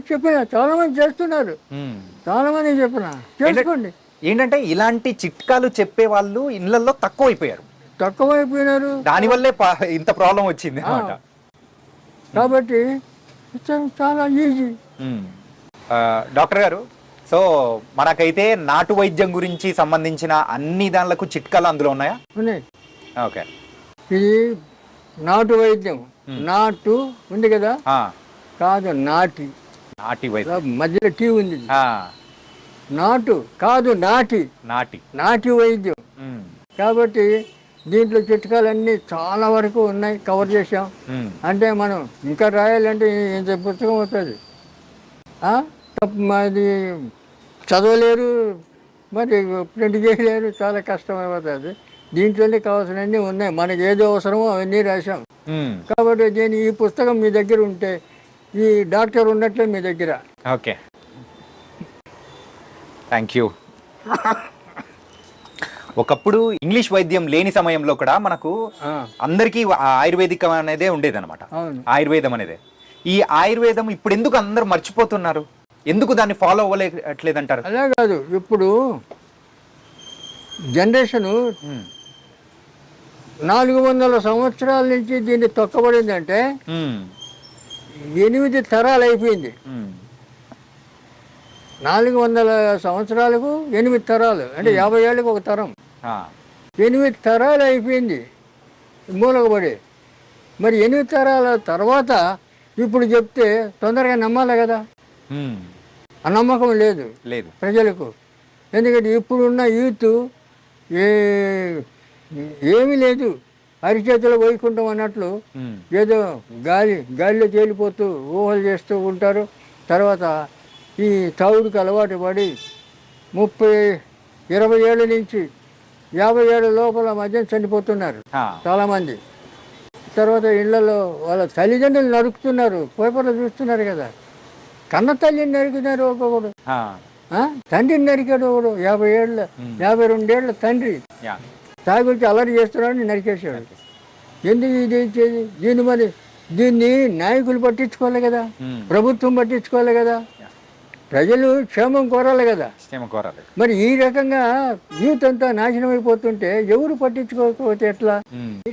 చెప్పిన చాలా మంది చేస్తున్నారు, ఉమ్. చాలా మంది చెప్పిన చేసుకోండి. ఏంటంటే ఇలాంటి చిట్కాలు చెప్పే వాళ్ళు ఇళ్లలో తక్కువ అయిపోయారు, తక్కువైపోయినారు. దానివల్లే ఇంత ప్రాబ్లం వచ్చింది అన్నమాట. కాబట్టి చాలా ఈజీ. డాక్టర్ గారు, సో మనకైతే నాటు వైద్యం గురించి సంబంధించిన అన్ని దానిలకు చిట్కాలు అందులో ఉన్నాయా? ఉన్నాయి. ఓకే. ఇది నాటు వైద్యం. నాటు ఉంది కదా, కాదు నాటి. నాటి వైద్యం మధ్యలో టీ ఉంది. ఆ, నాటు కాదు నాటి. నాటి నాటి వైద్యం. ఉమ్, కాబట్టి దీంట్లో చిట్కాలన్నీ చాలా వరకు ఉన్నాయి, కవర్ చేసాం. ఉమ్, అంటే మనం ఇంకా రాయాలంటే ఇంత పుస్తకం అవుతుంది. అది చదవలేరు, మరి ప్రింట్ చేయలేరు, చాలా కష్టమైపోతుంది. దీంట్లోనే కావాల్సినవన్నీ ఉన్నాయి, మనకి ఏదో అవసరమో అవన్నీ రాసాం. ఉమ్, కాబట్టి ఈ పుస్తకం మీ దగ్గర ఉంటే ఈ డాక్టర్ ఉన్నట్లే మీ దగ్గర. Okay, thank you. ఒకప్పుడు ఇంగ్లీష్ వైద్యం లేని సమయంలో కూడా మనకు అందరికీ ఆయుర్వేదికం అనేదే ఉండేదన్నమాట. అవును, ఆయుర్వేదం అనేదే. ఈ ఆయుర్వేదం ఇప్పుడు ఎందుకు అందరు మర్చిపోతున్నారు, ఎందుకు దాన్ని ఫాలో అవ్వలేట్లేదంటారు? అలా కాదు, ఇప్పుడు జనరేషను 400 సంవత్సరాల నుంచి దీన్ని తొక్కబడిందంటే 8 తరాలు అయిపోయింది. 400 సంవత్సరాలకు 8 తరాలు అంటే 50 ఏళ్ళకి ఒక తరం. 8 తరాలు అయిపోయింది మూలకబడి. మరి 8 తరాల తర్వాత ఇప్పుడు చెప్తే తొందరగా నమ్మాలి కదా, ఆ నమ్మకం లేదు ప్రజలకు. ఎందుకంటే ఇప్పుడున్న యూత్ ఏమీ లేదు, అరిచేతులు వైకుంఠం అన్నట్లు ఏదో గాలిలో తేలిపోతూ ఊహలు చేస్తూ ఉంటారు. తర్వాత ఈ తాగుడికి అలవాటు పడి 30-20 ఏళ్ళ నుంచి 50 ఏళ్ళ లోపల మధ్య చనిపోతున్నారు చాలామంది. తర్వాత ఇళ్లలో వాళ్ళ తల్లిదండ్రులు నరుకుతున్నారు, పేపర్లో చూస్తున్నారు కదా. కన్న తల్లిని నరికినారు ఒక్కొక్కడు, తండ్రిని నరికాడు ఒకడు. 52 ఏళ్ళ తండ్రి తాగి వచ్చి అల్లరి చేస్తున్నాడని నరికేసాడు. ఎందుకు ఇది ఇచ్చేది? దీన్ని నాయకులు పట్టించుకోవాలి కదా, ప్రభుత్వం పట్టించుకోవాలి కదా, ప్రజలు క్షేమం కోరాలి కదా. మరి ఈ రకంగా యూత్ అంతా నాశనం అయిపోతుంటే ఎవరు పట్టించుకోకపోతే ఎట్లా?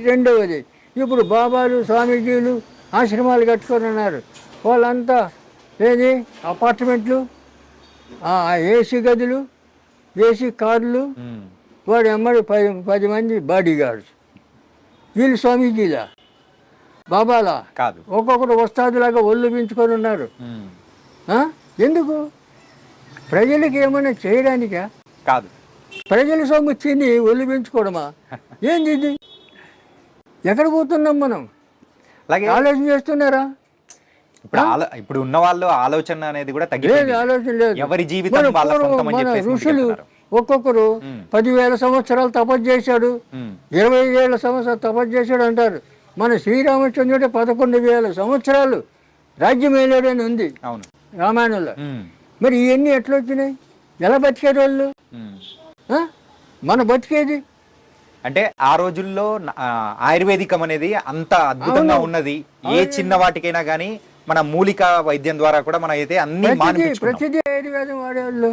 రెండవది, ఇప్పుడు బాబాలు స్వామీజీలు ఆశ్రమాలు కట్టుకొని ఉన్నారు. వాళ్ళంతా ఏది అపార్ట్మెంట్లు, ఏసీ గదులు, ఏసీ కార్లు, వాడు ఎమ్మడి 10 మంది బాడీ గార్డ్స్. వీళ్ళు స్వామీజీలా బాబాలా కాదు, ఒక్కొక్కరు వస్తాదులాగా ఒళ్ళు పెంచుకొని ఉన్నారు. ఎందుకు? ప్రజలకు ఏమైనా చేయడానికా? కాదు, ప్రజల సొమ్ము తిని ఒళ్ళు పెంచుకోవడమా? ఏంది ఇది? ఎక్కడ పోతున్నాం మనం? ఆలోచన చేస్తున్నారా? ఇప్పుడు ఉన్న వాళ్ళు ఆలోచన అనేది కూడా తగ్గిపోయింది. ఆలోచన లేదు. ఎవరి జీవితం వాళ్ళ సొంతం అని చెప్పేసి ఋషులు ఒక్కొక్కరు 10,000 సంవత్సరాలు తపస్సు చేశాడు, 20 ఏళ్ళ సంవత్సరాలు తపస్సు చేశాడు అంటారు. మన శ్రీరామచంద్రుడే 11,000 సంవత్సరాలు రాజ్యం వేయలేడని ఉంది రామాయణంలో. మరి ఇవన్నీ ఎట్లా వచ్చినాయి? ఎలా బతికేది వాళ్ళు? మన బతికేది అంటే ఆ రోజుల్లో ఆయుర్వేదికం అనేది అంత అద్భుతంగా ఉన్నది. ఏ చిన్న వాటికైనా కానీ మన మూలిక వైద్యం ద్వారా కూడా మనం అయితే అన్ని ప్రతిదీ ఆయుర్వేదం వాడేవాళ్ళు.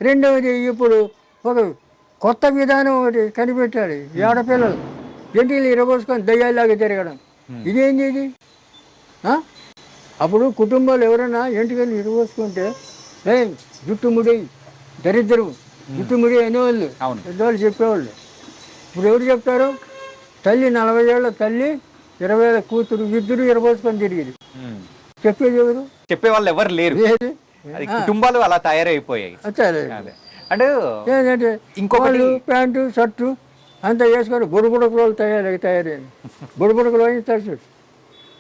రెండవది, ఇప్పుడు ఒక కొత్త విధానం ఒకటి కనిపెట్టాడు. ఈ ఆడపిల్లలు ఎంటికలు ఇరబోసుకొని దయ్యాల్లాగా తిరగడం. ఇదేంటి ఇది? అప్పుడు కుటుంబాలు ఎవరైనా ఎంటికలు ఇరబోసుకుంటే జుట్టుముడి దరిద్రం, జుట్టుముడి అనేవాళ్ళు, పెద్దవాళ్ళు చెప్పేవాళ్ళు. ఇప్పుడు ఎవరు చెప్తారు? తల్లి 40 ఏళ్ళ తల్లి 20 ఏళ్ళ కూతురు ఇద్దరు ఇరబోసుకొని తిరిగింది. చెప్పేది ఎవరు? చెప్పేవాళ్ళు ఎవరు లేరు. కుటుంబాలు అలా తయారైపోయాయి. అంటే ఏంటంటే ఇంకొకటి ప్యాంటు షర్టు అంతా వేసుకొని బుడబుడకులు తయారయ్యి బుడబుడకులు తరచు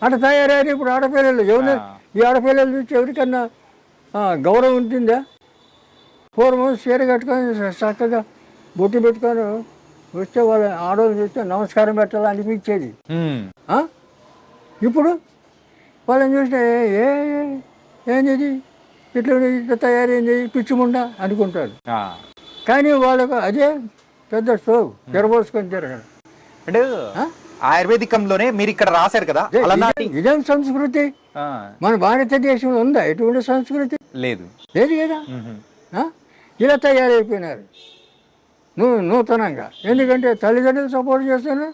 అట్లా తయారయ్యారు ఇప్పుడు ఆడపిల్లలు. ఎవరు ఈ ఆడపిల్లలు చూసి ఎవరికన్నా గౌరవం ఉంటుందా? పూర్వం చీర కట్టుకొని చక్కగా బొట్టు పెట్టుకొని వస్తే వాళ్ళ ఆడవాళ్ళు చూస్తే నమస్కారం పెట్టాలని అనిపించేది. ఇప్పుడు వాళ్ళని చూస్తే ఏంది ఇట్లా తయారైంది పిచ్చిముండా అనుకుంటారు. కానీ వాళ్ళకు అదే పెద్ద షో తెరబోసుకొని తిరగడం. అంటే ఆయుర్వేదికంలోనే మీరు ఇక్కడ రాశారు కదా, ఇదేం సంస్కృతి? మన భారతదేశంలో ఉందా ఎటువంటి సంస్కృతి? లేదు లేదు కదా. ఇలా తయారైపోయినారు నూతనంగా. ఎందుకంటే తల్లిదండ్రులు సపోర్ట్ చేస్తున్నారు,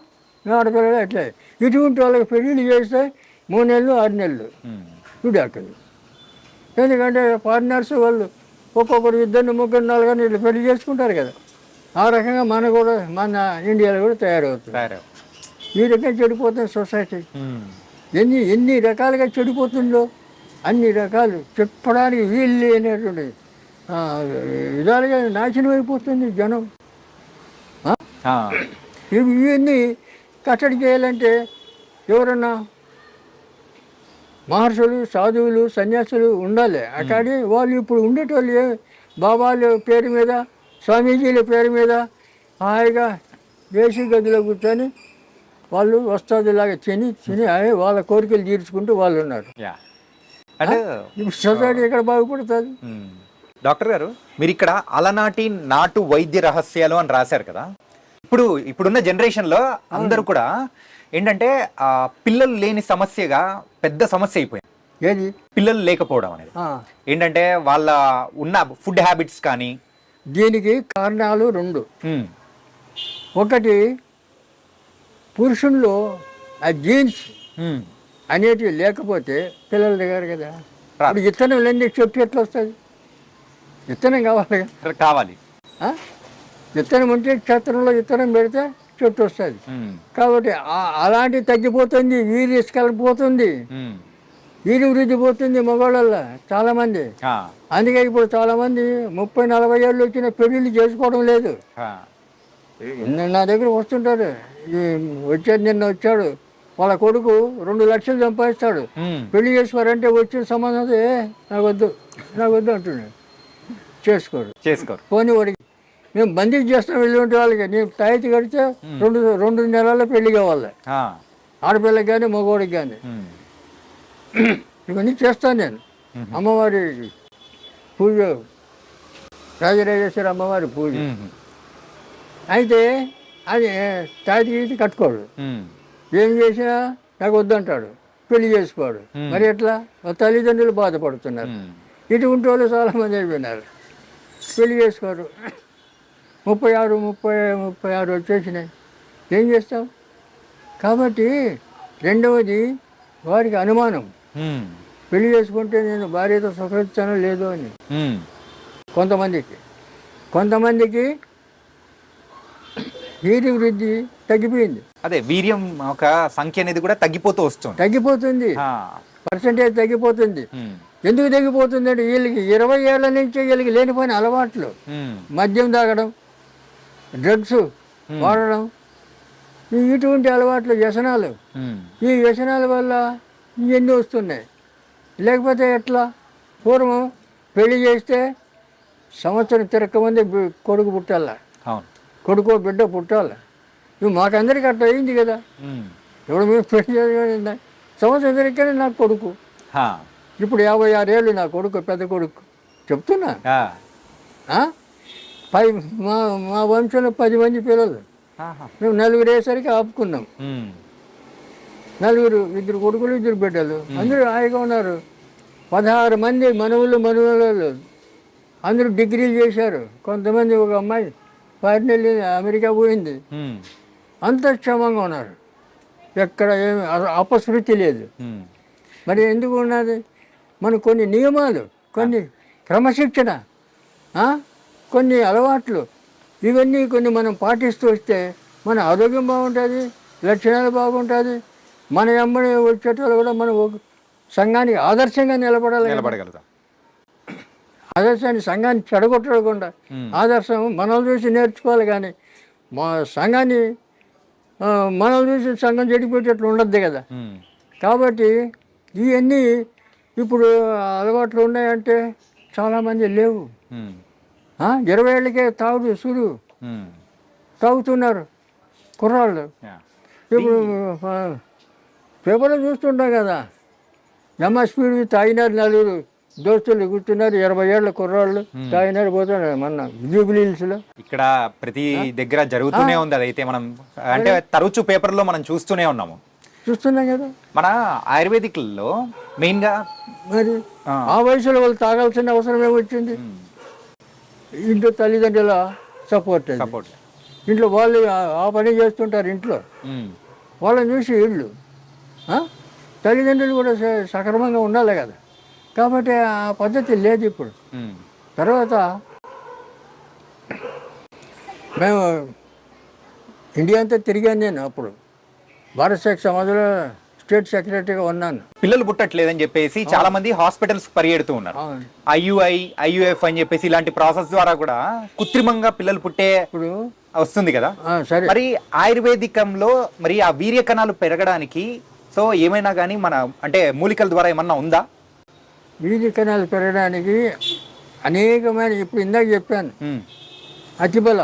ఆడపిల్లలు అట్లే. ఇటువంటి వాళ్ళకి పెళ్ళిళ్ళు చేస్తే 3 నెలలు 6 నెలలు విడాకులు. ఎందుకంటే ఫారినర్స్ వాళ్ళు ఒక్కొక్కరు 2 3 4 వీళ్ళు పెళ్లి చేసుకుంటారు కదా. ఆ రకంగా మన ఇండియాలో కూడా తయారవుతుంది. ఈ రకంగా చెడిపోతుంది సొసైటీ. ఎన్ని రకాలుగా చెడిపోతుందో అన్ని రకాలు చెప్పడానికి వీలు లేనటువంటి విధాలుగా నాశనం అయిపోతుంది జనం. ఇవన్నీ కట్టడి చేయాలంటే ఎవరన్నా మహర్షులు, సాధువులు, సన్యాసులు ఉండాలి. అక్కడి వాళ్ళు ఇప్పుడు ఉండేటోళ్ళు బాబాల పేరు మీద, స్వామీజీల పేరు మీద హాయిగా దేశీ గదిలో కూర్చొని వాళ్ళు వస్తాదులాగా తిని వాళ్ళ కోరికలు తీర్చుకుంటూ వాళ్ళు ఉన్నారు. ఇప్పుడు సొసైటీ ఎక్కడ బాగుపడుతుంది? డాక్టర్ గారు, మీరు ఇక్కడ అలనాటి నాటు వైద్య రహస్యాలు అని రాశారు కదా. ఇప్పుడున్న జనరేషన్లో అందరూ కూడా ఏంటంటే పిల్లలు లేని సమస్యగా పెద్ద సమస్య అయిపోయింది. ఏది పిల్లలు లేకపోవడం అనేది ఏంటంటే వాళ్ళ ఉన్న ఫుడ్ హ్యాబిట్స్ కానీ. దీనికి కారణాలు 2. ఒకటి పురుషుల్లో ఆ జీన్స్ అనేటివి లేకపోతే పిల్లలు దిగారు కదా. ఇప్పుడు విత్తనం లేని చెట్టు ఎట్లా వస్తుంది? విత్తనం కావాలి. విత్తనం ఉంటే క్షేత్రంలో విత్తనం పెడితే చెట్టు వస్తుంది. కాబట్టి అలాంటివి తగ్గిపోతుంది, వీర్యస్కలం పోతుంది, వీరి వృద్ధి పోతుంది మగవాళ్ళల్లో చాలామంది. అందుకే ఇప్పుడు చాలామంది 30-40 ఏళ్ళు వచ్చిన పెళ్ళిళ్ళు చేసుకోవడం లేదు. నా దగ్గర వస్తుంటారు, నిన్న వచ్చాడు వాళ్ళ కొడుకు 2 లక్షలు సంపాదిస్తాడు, పెళ్లి చేసుకోరంటే వచ్చిన సంబంధం నాకు వద్దు అంటున్నాడు. చేసుకోరు. పోనీ వాడికి మేము బందీ చేస్తాం వెళ్ళి ఉంటే వాళ్ళకి. నేను తాయితీ కడితే 2 నెలల్లో పెళ్లి కావాలి, ఆడపిల్లకి కానీ మగవాడికి కానీ. ఇవన్నీ చేస్తాను నేను. అమ్మవారి పూజ, రాజరాజేశ్వరి అమ్మవారి పూజ అయితే అది తాయితీ కట్టుకోడు. ఏం చేసినా నాకు వద్దంటాడు, పెళ్లి చేసుకోడు. మరి ఎట్లా? తల్లిదండ్రులు బాధపడుతున్నారు. ఇటువంటి వాళ్ళు చాలామంది అయిపోయినారు, పెళ్లి చేసుకోరు. 36 వచ్చేసినాయి, ఏం చేస్తాం? కాబట్టి రెండవది వారికి అనుమానం, పెళ్లి చేసుకుంటే నేను భార్యతో సుఖిస్తానో లేదో అని. కొంతమందికి వీర్య వృద్ధి తగ్గిపోయింది. అదే వీర్యం ఒక సంఖ్య అనేది కూడా తగ్గిపోతుంది, పర్సంటేజ్ తగ్గిపోతుంది. ఎందుకు తగ్గిపోతుంది అంటే వీళ్ళకి 20 ఏళ్ల నుంచి వీళ్ళకి లేనిపోయిన అలవాట్లు, మద్యం తాగడం, డ్రగ్స్ వాడడం, ఇటువంటి అలవాట్లు, వ్యసనాలు. ఈ వ్యసనాల వల్ల ఇవన్నీ వస్తున్నాయి. లేకపోతే ఎట్లా? పూర్వం పెళ్లి చేస్తే సంవత్సరం తిరక్కమంది కొడుకు పుట్టాల, కొడుకో బిడ్డ పుట్టాల. ఇవి మాకందరికీ అట్లా అయింది కదా. ఇప్పుడు మేము పెళ్లి చేయాలి, సంవత్సరం తిరక్కనే నాకు కొడుకు. ఇప్పుడు 56 ఏళ్ళు నా కొడుకు, పెద్ద కొడుకు. చెప్తున్నా, మా వంశంలో 10 మంది పిల్లలు, మేము 4 వేసరికి ఆపుకున్నాం. 4, 2 కొడుకులు 2 బిడ్డలు, అందరూ హాయిగా ఉన్నారు. 16 మంది మనవులు అందరూ డిగ్రీలు చేశారు. కొంతమంది, ఒక అమ్మాయి ఫారిన్ వెళ్ళి అమెరికా పోయింది. అంత క్షేమంగా ఉన్నారు, ఎక్కడ ఏమి అపశృతి లేదు. మరి ఎందుకు ఉన్నది? మన కొన్ని నియమాలు, కొన్ని క్రమశిక్షణ, కొన్ని అలవాట్లు, ఇవన్నీ కొన్ని మనం పాటిస్తూ వస్తే మన ఆరోగ్యం బాగుంటుంది, లక్షణాలు బాగుంటుంది. మన అమ్మని వచ్చేటోళ్ళు కూడా మనం సంఘానికి ఆదర్శంగా నిలబడగలుగుతాం. ఆదర్శాన్ని సంఘాన్ని చెడగొట్టకుండా ఆదర్శం మనల్ని చూసి నేర్చుకోవాలి. కానీ మా సంఘాన్ని మనల్ని చూసి సంఘం చెడిపోయేటట్లు ఉండద్దు కదా. కాబట్టి ఇవన్నీ ఇప్పుడు అలవాట్లు ఉన్నాయంటే చాలామంది లేవు. 20 ఏళ్ళకే తాగుడు సుడు తాగుతున్నారు కుర్రాళ్ళు. ఇప్పుడు పేపర్లో చూస్తుంటాం కదా, స్పీడ్ తాగినారు, నలుగురు దోస్తులు కూర్చున్నారు, 20 ఏళ్ళ కుర్రాళ్ళు తాగినారు పోతున్నారు. మొన్న జూబ్లీ హిల్స్లో ఇక్కడ ప్రతి దగ్గర జరుగుతూనే ఉంది. అదైతే మనం అంటే తరచు పేపర్లో మనం చూస్తూనే ఉన్నాము, చూస్తున్నాం కదా. మన ఆయుర్వేదిక్ లో మెయిన్ గా మరి ఆ వయసులో వాళ్ళు తాగాల్సిన అవసరం ఏమొచ్చింది? ఇంట్లో తల్లిదండ్రుల సపోర్ట్, ఇంట్లో వాళ్ళు ఆ పని చేస్తుంటారు ఇంట్లో, వాళ్ళని చూసి వీళ్ళు తల్లిదండ్రులు కూడా సక్రమంగా ఉండాలి కదా. కాబట్టి ఆ పద్ధతి లేదు ఇప్పుడు. తర్వాత మేము ఇండియా అంతా తిరిగాను. నేను అప్పుడు భారత సేక్ సమాజంలో స్టేట్ సెక్రటరీగా ఉన్నాను. పిల్లలు పుట్టట్లేదని చెప్పేసి చాలా మంది హాస్పిటల్స్ పరిగెడుతూ ఉన్నారు. IUF అని చెప్పేసి ఇలాంటి ప్రాసెస్ ద్వారా కూడా కృత్రిమంగా పిల్లలు పుట్టే ఇప్పుడు వస్తుంది కదా. సరే, మరి ఆయుర్వేదికంలో మరి ఆ వీర్య కణాలు పెరగడానికి సో ఏమైనా కానీ మన అంటే మూలికల ద్వారా ఏమన్నా ఉందా? వీర్య కణాలు పెరగడానికి అనేకమైన, ఇప్పుడు ఇందాక చెప్పాను, అతిబల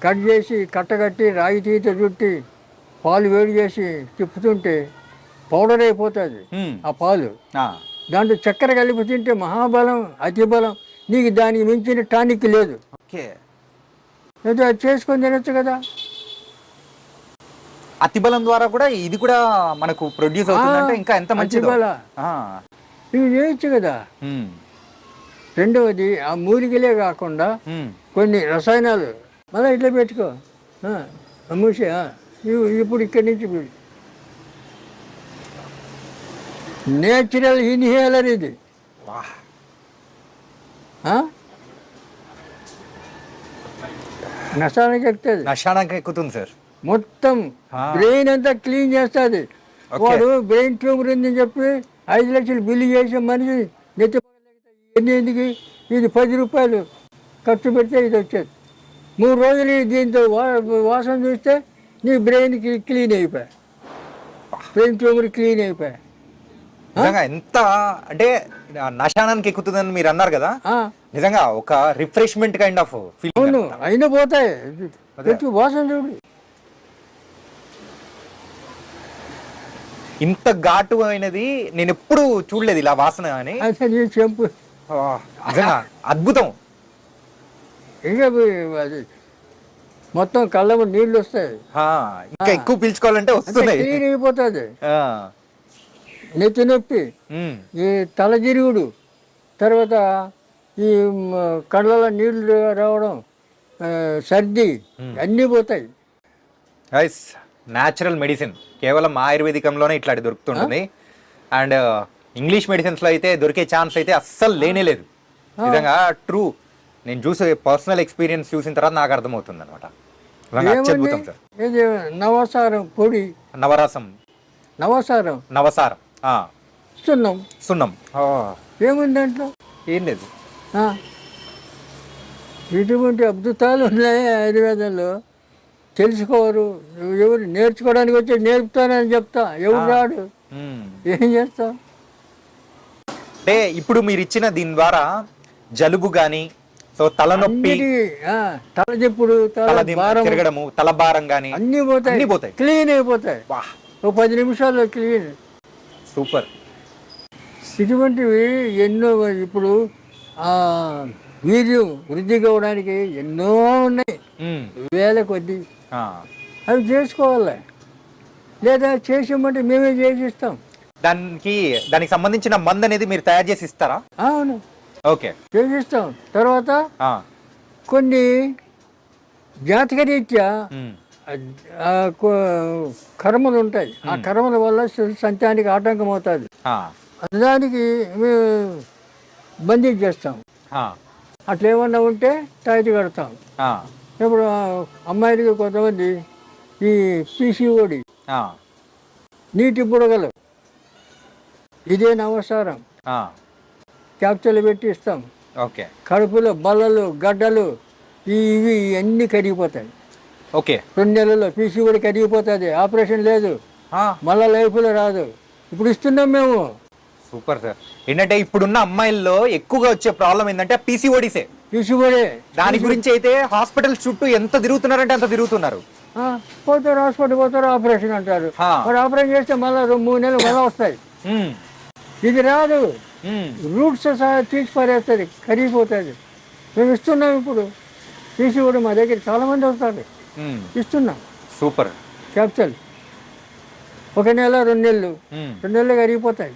కట్ చేసి కట్టగట్టి రాగి తీత చుట్టి పాలు వేడి చేసి తిప్పుతుంటే పౌడర్ అయిపోతుంది ఆ పాలు. దాంట్లో చక్కెర కలిపి తింటే మహాబలం, అతిబలం. నీకు దానికి మించిన టానిక్ లేదు. అయితే అది చేసుకొని తినొచ్చు కదా. అతిబలం ద్వారా కూడా ఇది కూడా మనకు ప్రొడ్యూస్ అవుతుందంటే ఇంకా ఎంత మంచిది. ఇవి చేయొచ్చు కదా. రెండవది ఆ మూలికలే కాకుండా కొన్ని రసాయనాలు మళ్ళీ ఇట్లా పెట్టుకో మూసే. ఇప్పుడు ఇక్కడి నుంచి నేచురల్ ఇన్హేలర్ ఇది. నశానికి ఎక్కుతుంది సార్. మొత్తం బ్రెయిన్ అంతా క్లీన్ చేస్తుంది. వాడు బ్రెయిన్ ట్యూమర్ ఉందని చెప్పి 5 లక్షలు బిల్లు చేసే మనిషి నెత్తి ఎందుకు ఇది 10 రూపాయలు ఖర్చు పెడితే ఇది వచ్చేది. 3 రోజులు దీంతో వాసన చూస్తే నీ బ్రెయిన్ క్లీన్ అయిపోయా, బ్రెయిన్ ట్యూమర్ క్లీన్ అయిపోయా. ఎంత అంటే నశానానికి ఎక్కుతుందని మీరు అన్నారు కదా, నిజంగా ఒక రిఫ్రెష్మెంట్ కైండ్ ఆఫ్ ఫీలింగ్. అవును, అయినా పోతాయి. వాసన చూడు, ఇంత ఘాటు అయినది నేను ఎప్పుడు చూడలేదు ఇలా వాసన అని. చెంపు నిజంగా అద్భుతం. ఇంకా అది మొత్తం కళ్ళ నీళ్ళు వస్తాయి. ఇంకా ఎక్కువ పీల్చుకోవాలంటే వస్తున్నాయి. క్లీన్ అయిపోతుంది. నెత్తి నొప్పి, ఈ తలజిరుగుడు, తర్వాత ఈ కళ్ళలో నీళ్లు రావడం, సర్ది అన్నీ పోతాయి. న్యాచురల్ మెడిసిన్ కేవలం ఆయుర్వేదికంలోనే ఇట్లాంటి దొరుకుతుంటుంది. అండ్ ఇంగ్లీష్ మెడిసిన్స్లో అయితే దొరికే ఛాన్స్ అయితే అస్సలు లేనే లేదు. నిజంగా ట్రూ, నేను చూసే పర్సనల్ ఎక్స్పీరియన్స్ చూసిన తర్వాత నాకు అర్థమవుతుంది అనమాట. అత్యద్భుతం సార్. నవసారం పొడి, నవరసం, నవసారం, సున్నం ఏముంది దాంట్లో? ఏం లేదు. ఇటువంటి అద్భుతాలు ఉన్నాయి ఆయుర్వేదంలో. తెలుసుకోరు ఎవరు, నేర్చుకోవడానికి వచ్చి నేర్పుతానని చెప్తా, ఎవరు రాడు, ఏం చేస్తావు? అంటే ఇప్పుడు మీరు ఇచ్చిన దీని ద్వారా జలుబు గాని, సో తలనొప్పి, తలజెప్పుడు, తిరగడము, తలభారం గాని అన్ని పోతాయి, క్లీన్ అయిపోతాయి. 10 నిమిషాల్లో క్లీన్. సూపర్. ఇటువంటివి ఎన్నో. ఇప్పుడు వీర్యం వృద్ధి కావడానికి ఎన్నో ఉన్నాయి, వేల కొద్ది. అవి చేసుకోవాలి, లేదా చేసామంటే మేమే చేసిస్తాం. దానికి సంబంధించిన మందు అనేది మీరు తయారు చేసి ఇస్తారా? అవును, ఓకే, చేసిస్తాం. తర్వాత కొన్ని జాతకరీత్యా కర్మలు ఉంటాయి. ఆ కర్మల వల్ల సంతానికి ఆటంకం అవుతుంది. దానికి మేము బంధించేస్తాం. అట్లా ఏమన్నా ఉంటే తాయితీ కడతాం. ఇప్పుడు అమ్మాయిలకి కొంతమంది ఈ PCOD, నీటి బుడగలు, ఇదే నవసారం క్యాప్చర్లు పెట్టి ఇస్తాం. కడుపులో బల్లలు, గడ్డలు, ఇవి అన్నీ కరిగిపోతాయి. 2 నెలల్లో PCOD కరిగిపోతుంది. ఆపరేషన్ లేదు, మళ్ళీ లైఫ్లో రాదు. ఇప్పుడు ఇస్తున్నాం మేము. Super sir. ఏంటంటే ఇప్పుడున్న అమ్మాయిల్లో ఎక్కువగా వచ్చే ప్రాబ్లం ఏంటంటే పీసీఓడిసే. తీసుకుపోయి దాని గురించి అయితే హాస్పిటల్ చుట్టూ ఎంత తిరుగుతున్నారంటే అంత తిరుగుతున్నారు. పోతారు, హాస్పిటల్ పోతారు, ఆపరేషన్ అంటారు. మరి ఆపరేషన్ చేస్తే మళ్ళీ 3 నెలలు మళ్ళీ వస్తాయి. ఇది రాదు, రూట్స్ సహా తీసి పారేస్తుంది, కరిగిపోతుంది. మేము ఇస్తున్నాం. ఇప్పుడు పీసీఓడి మా దగ్గర చాలా మంది వస్తారు, ఇస్తున్నాం. సూపర్. క్యాప్సూల్ 1 నెల 2 నెలలు 2 నెలలు కరిగిపోతాయి,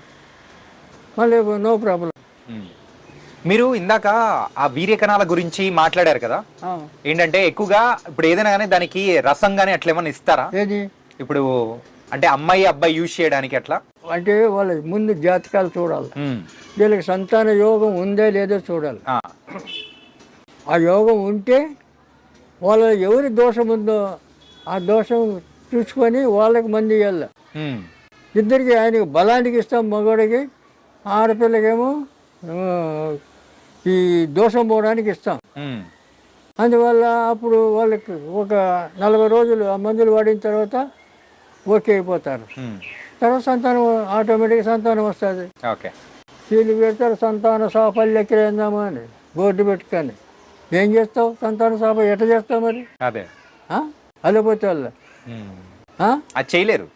మళ్ళీ నో ప్రాబ్లం. మీరు ఇందాక ఆ వీర్యకణాల గురించి మాట్లాడారు కదా, ఏంటంటే ఎక్కువగా ఇప్పుడు ఏదైనా కానీ దానికి రసం కానీ అట్లా ఏమన్నా ఇస్తారా? ఏది ఇప్పుడు అంటే అమ్మాయి అబ్బాయి యూజ్ చేయడానికి అట్లా అంటే వాళ్ళ ముందు జాతకాలు చూడాలి, వీళ్ళకి సంతాన యోగం ఉందా లేదో చూడాలి. ఆ యోగం ఉంటే వాళ్ళ ఎవరి దోషం ఉందో ఆ దోషం చూసుకొని వాళ్ళకి మంది ఇవ్వాలి. ఇద్దరికి ఆయనకి బలానికి ఇస్తాం మగవాడికి, ఆడపిల్లకేమో ఈ దోషం పోవడానికి ఇస్తాం. అందువల్ల అప్పుడు వాళ్ళకి ఒక 40 రోజులు ఆ మందులు వాడిన తర్వాత ఓకే అయిపోతారు. తర్వాత సంతానం ఆటోమేటిక్గా సంతానం వస్తుంది. వీళ్ళు పెడతారు సంతాన సాఫల్య కేంద్రమా అని బోర్డు పెట్టుకొని. ఏం చేస్తావు సంతాన సాఫ ఎట్లా చేస్తావు మరి? అదే అల్లపోతే వాళ్ళ అది చేయలేరు.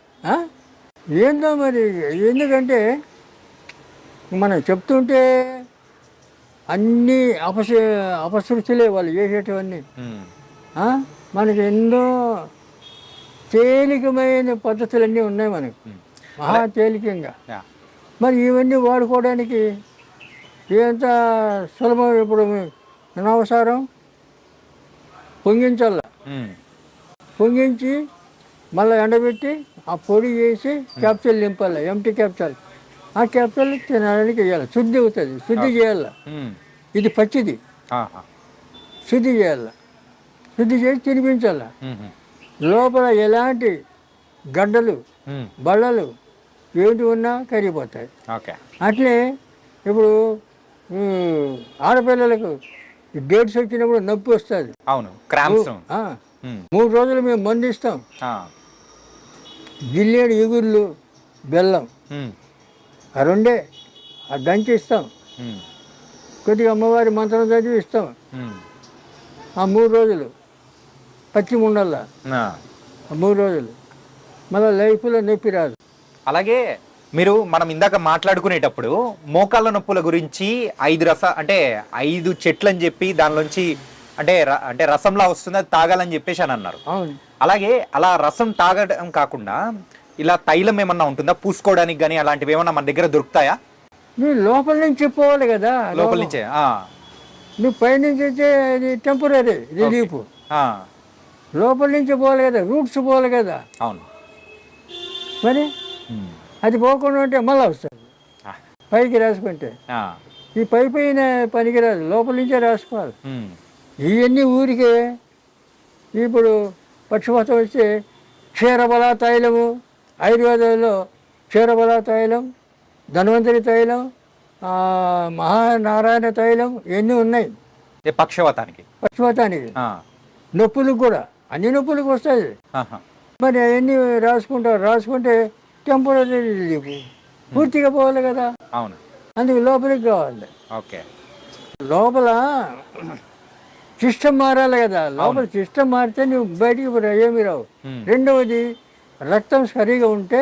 ఏందో మరి, ఎందుకంటే మనం చెప్తుంటే అన్నీ అపశృతులే వాళ్ళు చేసేటివన్నీ. మనకి ఎన్నో తేలికమైన పద్ధతులన్నీ ఉన్నాయి మనకి, మహా తేలికంగా. మరి ఇవన్నీ వాడుకోవడానికి ఎంత సులభం. ఇప్పుడు అనవసరం పొంగించాల, పొంగించి మళ్ళీ ఎండబెట్టి ఆ పొడి చేసి క్యాప్సూల్ నింపాలి, ఎంటీ క్యాప్సూల్. ఆ క్యాప్సూల్ తినడానికి వేయాలి, శుద్ధి అవుతుంది, శుద్ధి చేయాల. ఇది పచ్చిది, శుద్ధి చేయాల, శుద్ధి చేసి తినిపించాల. లోపల ఎలాంటి గడ్డలు బళ్ళలు ఏంటి ఉన్నా కరిగిపోతాయి. అట్లే ఇప్పుడు ఆడపిల్లలకు డేట్స్ వచ్చినప్పుడు నొప్పి వస్తుంది. అవును, క్రాంప్స్. 3 రోజులు మేము మందు ఇస్తాం. జిల్లేడు ఎగుర్లు బెల్లం ఆ 2 దంచి ఇస్తాం. కొద్దిగా అమ్మవారి మంత్రం చదివి ఇస్తాం. ఆ 3 రోజులు పచ్చి ఉండల్లా, 3 రోజులు మళ్ళీ లైఫ్లో నొప్పి రాదు. అలాగే మనం ఇందాక మాట్లాడుకునేటప్పుడు మోకాళ్ళ నొప్పుల గురించి 5 చెట్లు అని చెప్పి దానిలోంచి అంటే రసంలా వస్తుంది, అది తాగాలని చెప్పేసి అని అన్నారు. అలాగే అలా రసం తాగడం కాకుండా ఇలా తైలం ఏమన్నా ఉంటుందా పూసుకోవడానికి కానీ? అలాంటివి ఏమన్నా మన దగ్గర దొరుకుతాయా? నువ్వు లోపల నుంచి పోవాలి కదా. లోపల నుంచే. నువ్వు పైనుంచి వచ్చే టెంపరీ రిలీఫ్, లోపల నుంచి పోవాలి కదా, రూట్స్ పోవాలి కదా. అవును. మరి అది పోకుండా ఉంటే మళ్ళీ వస్తుంది. పైకి రాసుకుంటే ఈ పైన పనికిరాదు, లోపల నుంచే రాసుకోవాలి. ఇవన్నీ ఊరికే. ఇప్పుడు పక్షపాతం వస్తే క్షీరబల తైలము, ఆయుర్వేదంలో క్షీరబల తైలం, ధన్వంతరి తైలం, మహానారాయణ తైలం ఇవన్నీ ఉన్నాయి పక్షవాతానికి. నొప్పులకు కూడా, అన్ని నొప్పులకు వస్తుంది. మరి అవన్నీ రాసుకుంటే టెంపరీ రిలీఫ్ పూర్తిగా పోవాలి కదా. అవును, అందుకు లోపలికి కావాలి. ఓకే, లోపల సిస్టమ్ మారాలి కదా. లోపల సిస్టమ్ మారితే నువ్వు బయటికి ఏమి రావు. రెండవది రక్తం సరిగా ఉంటే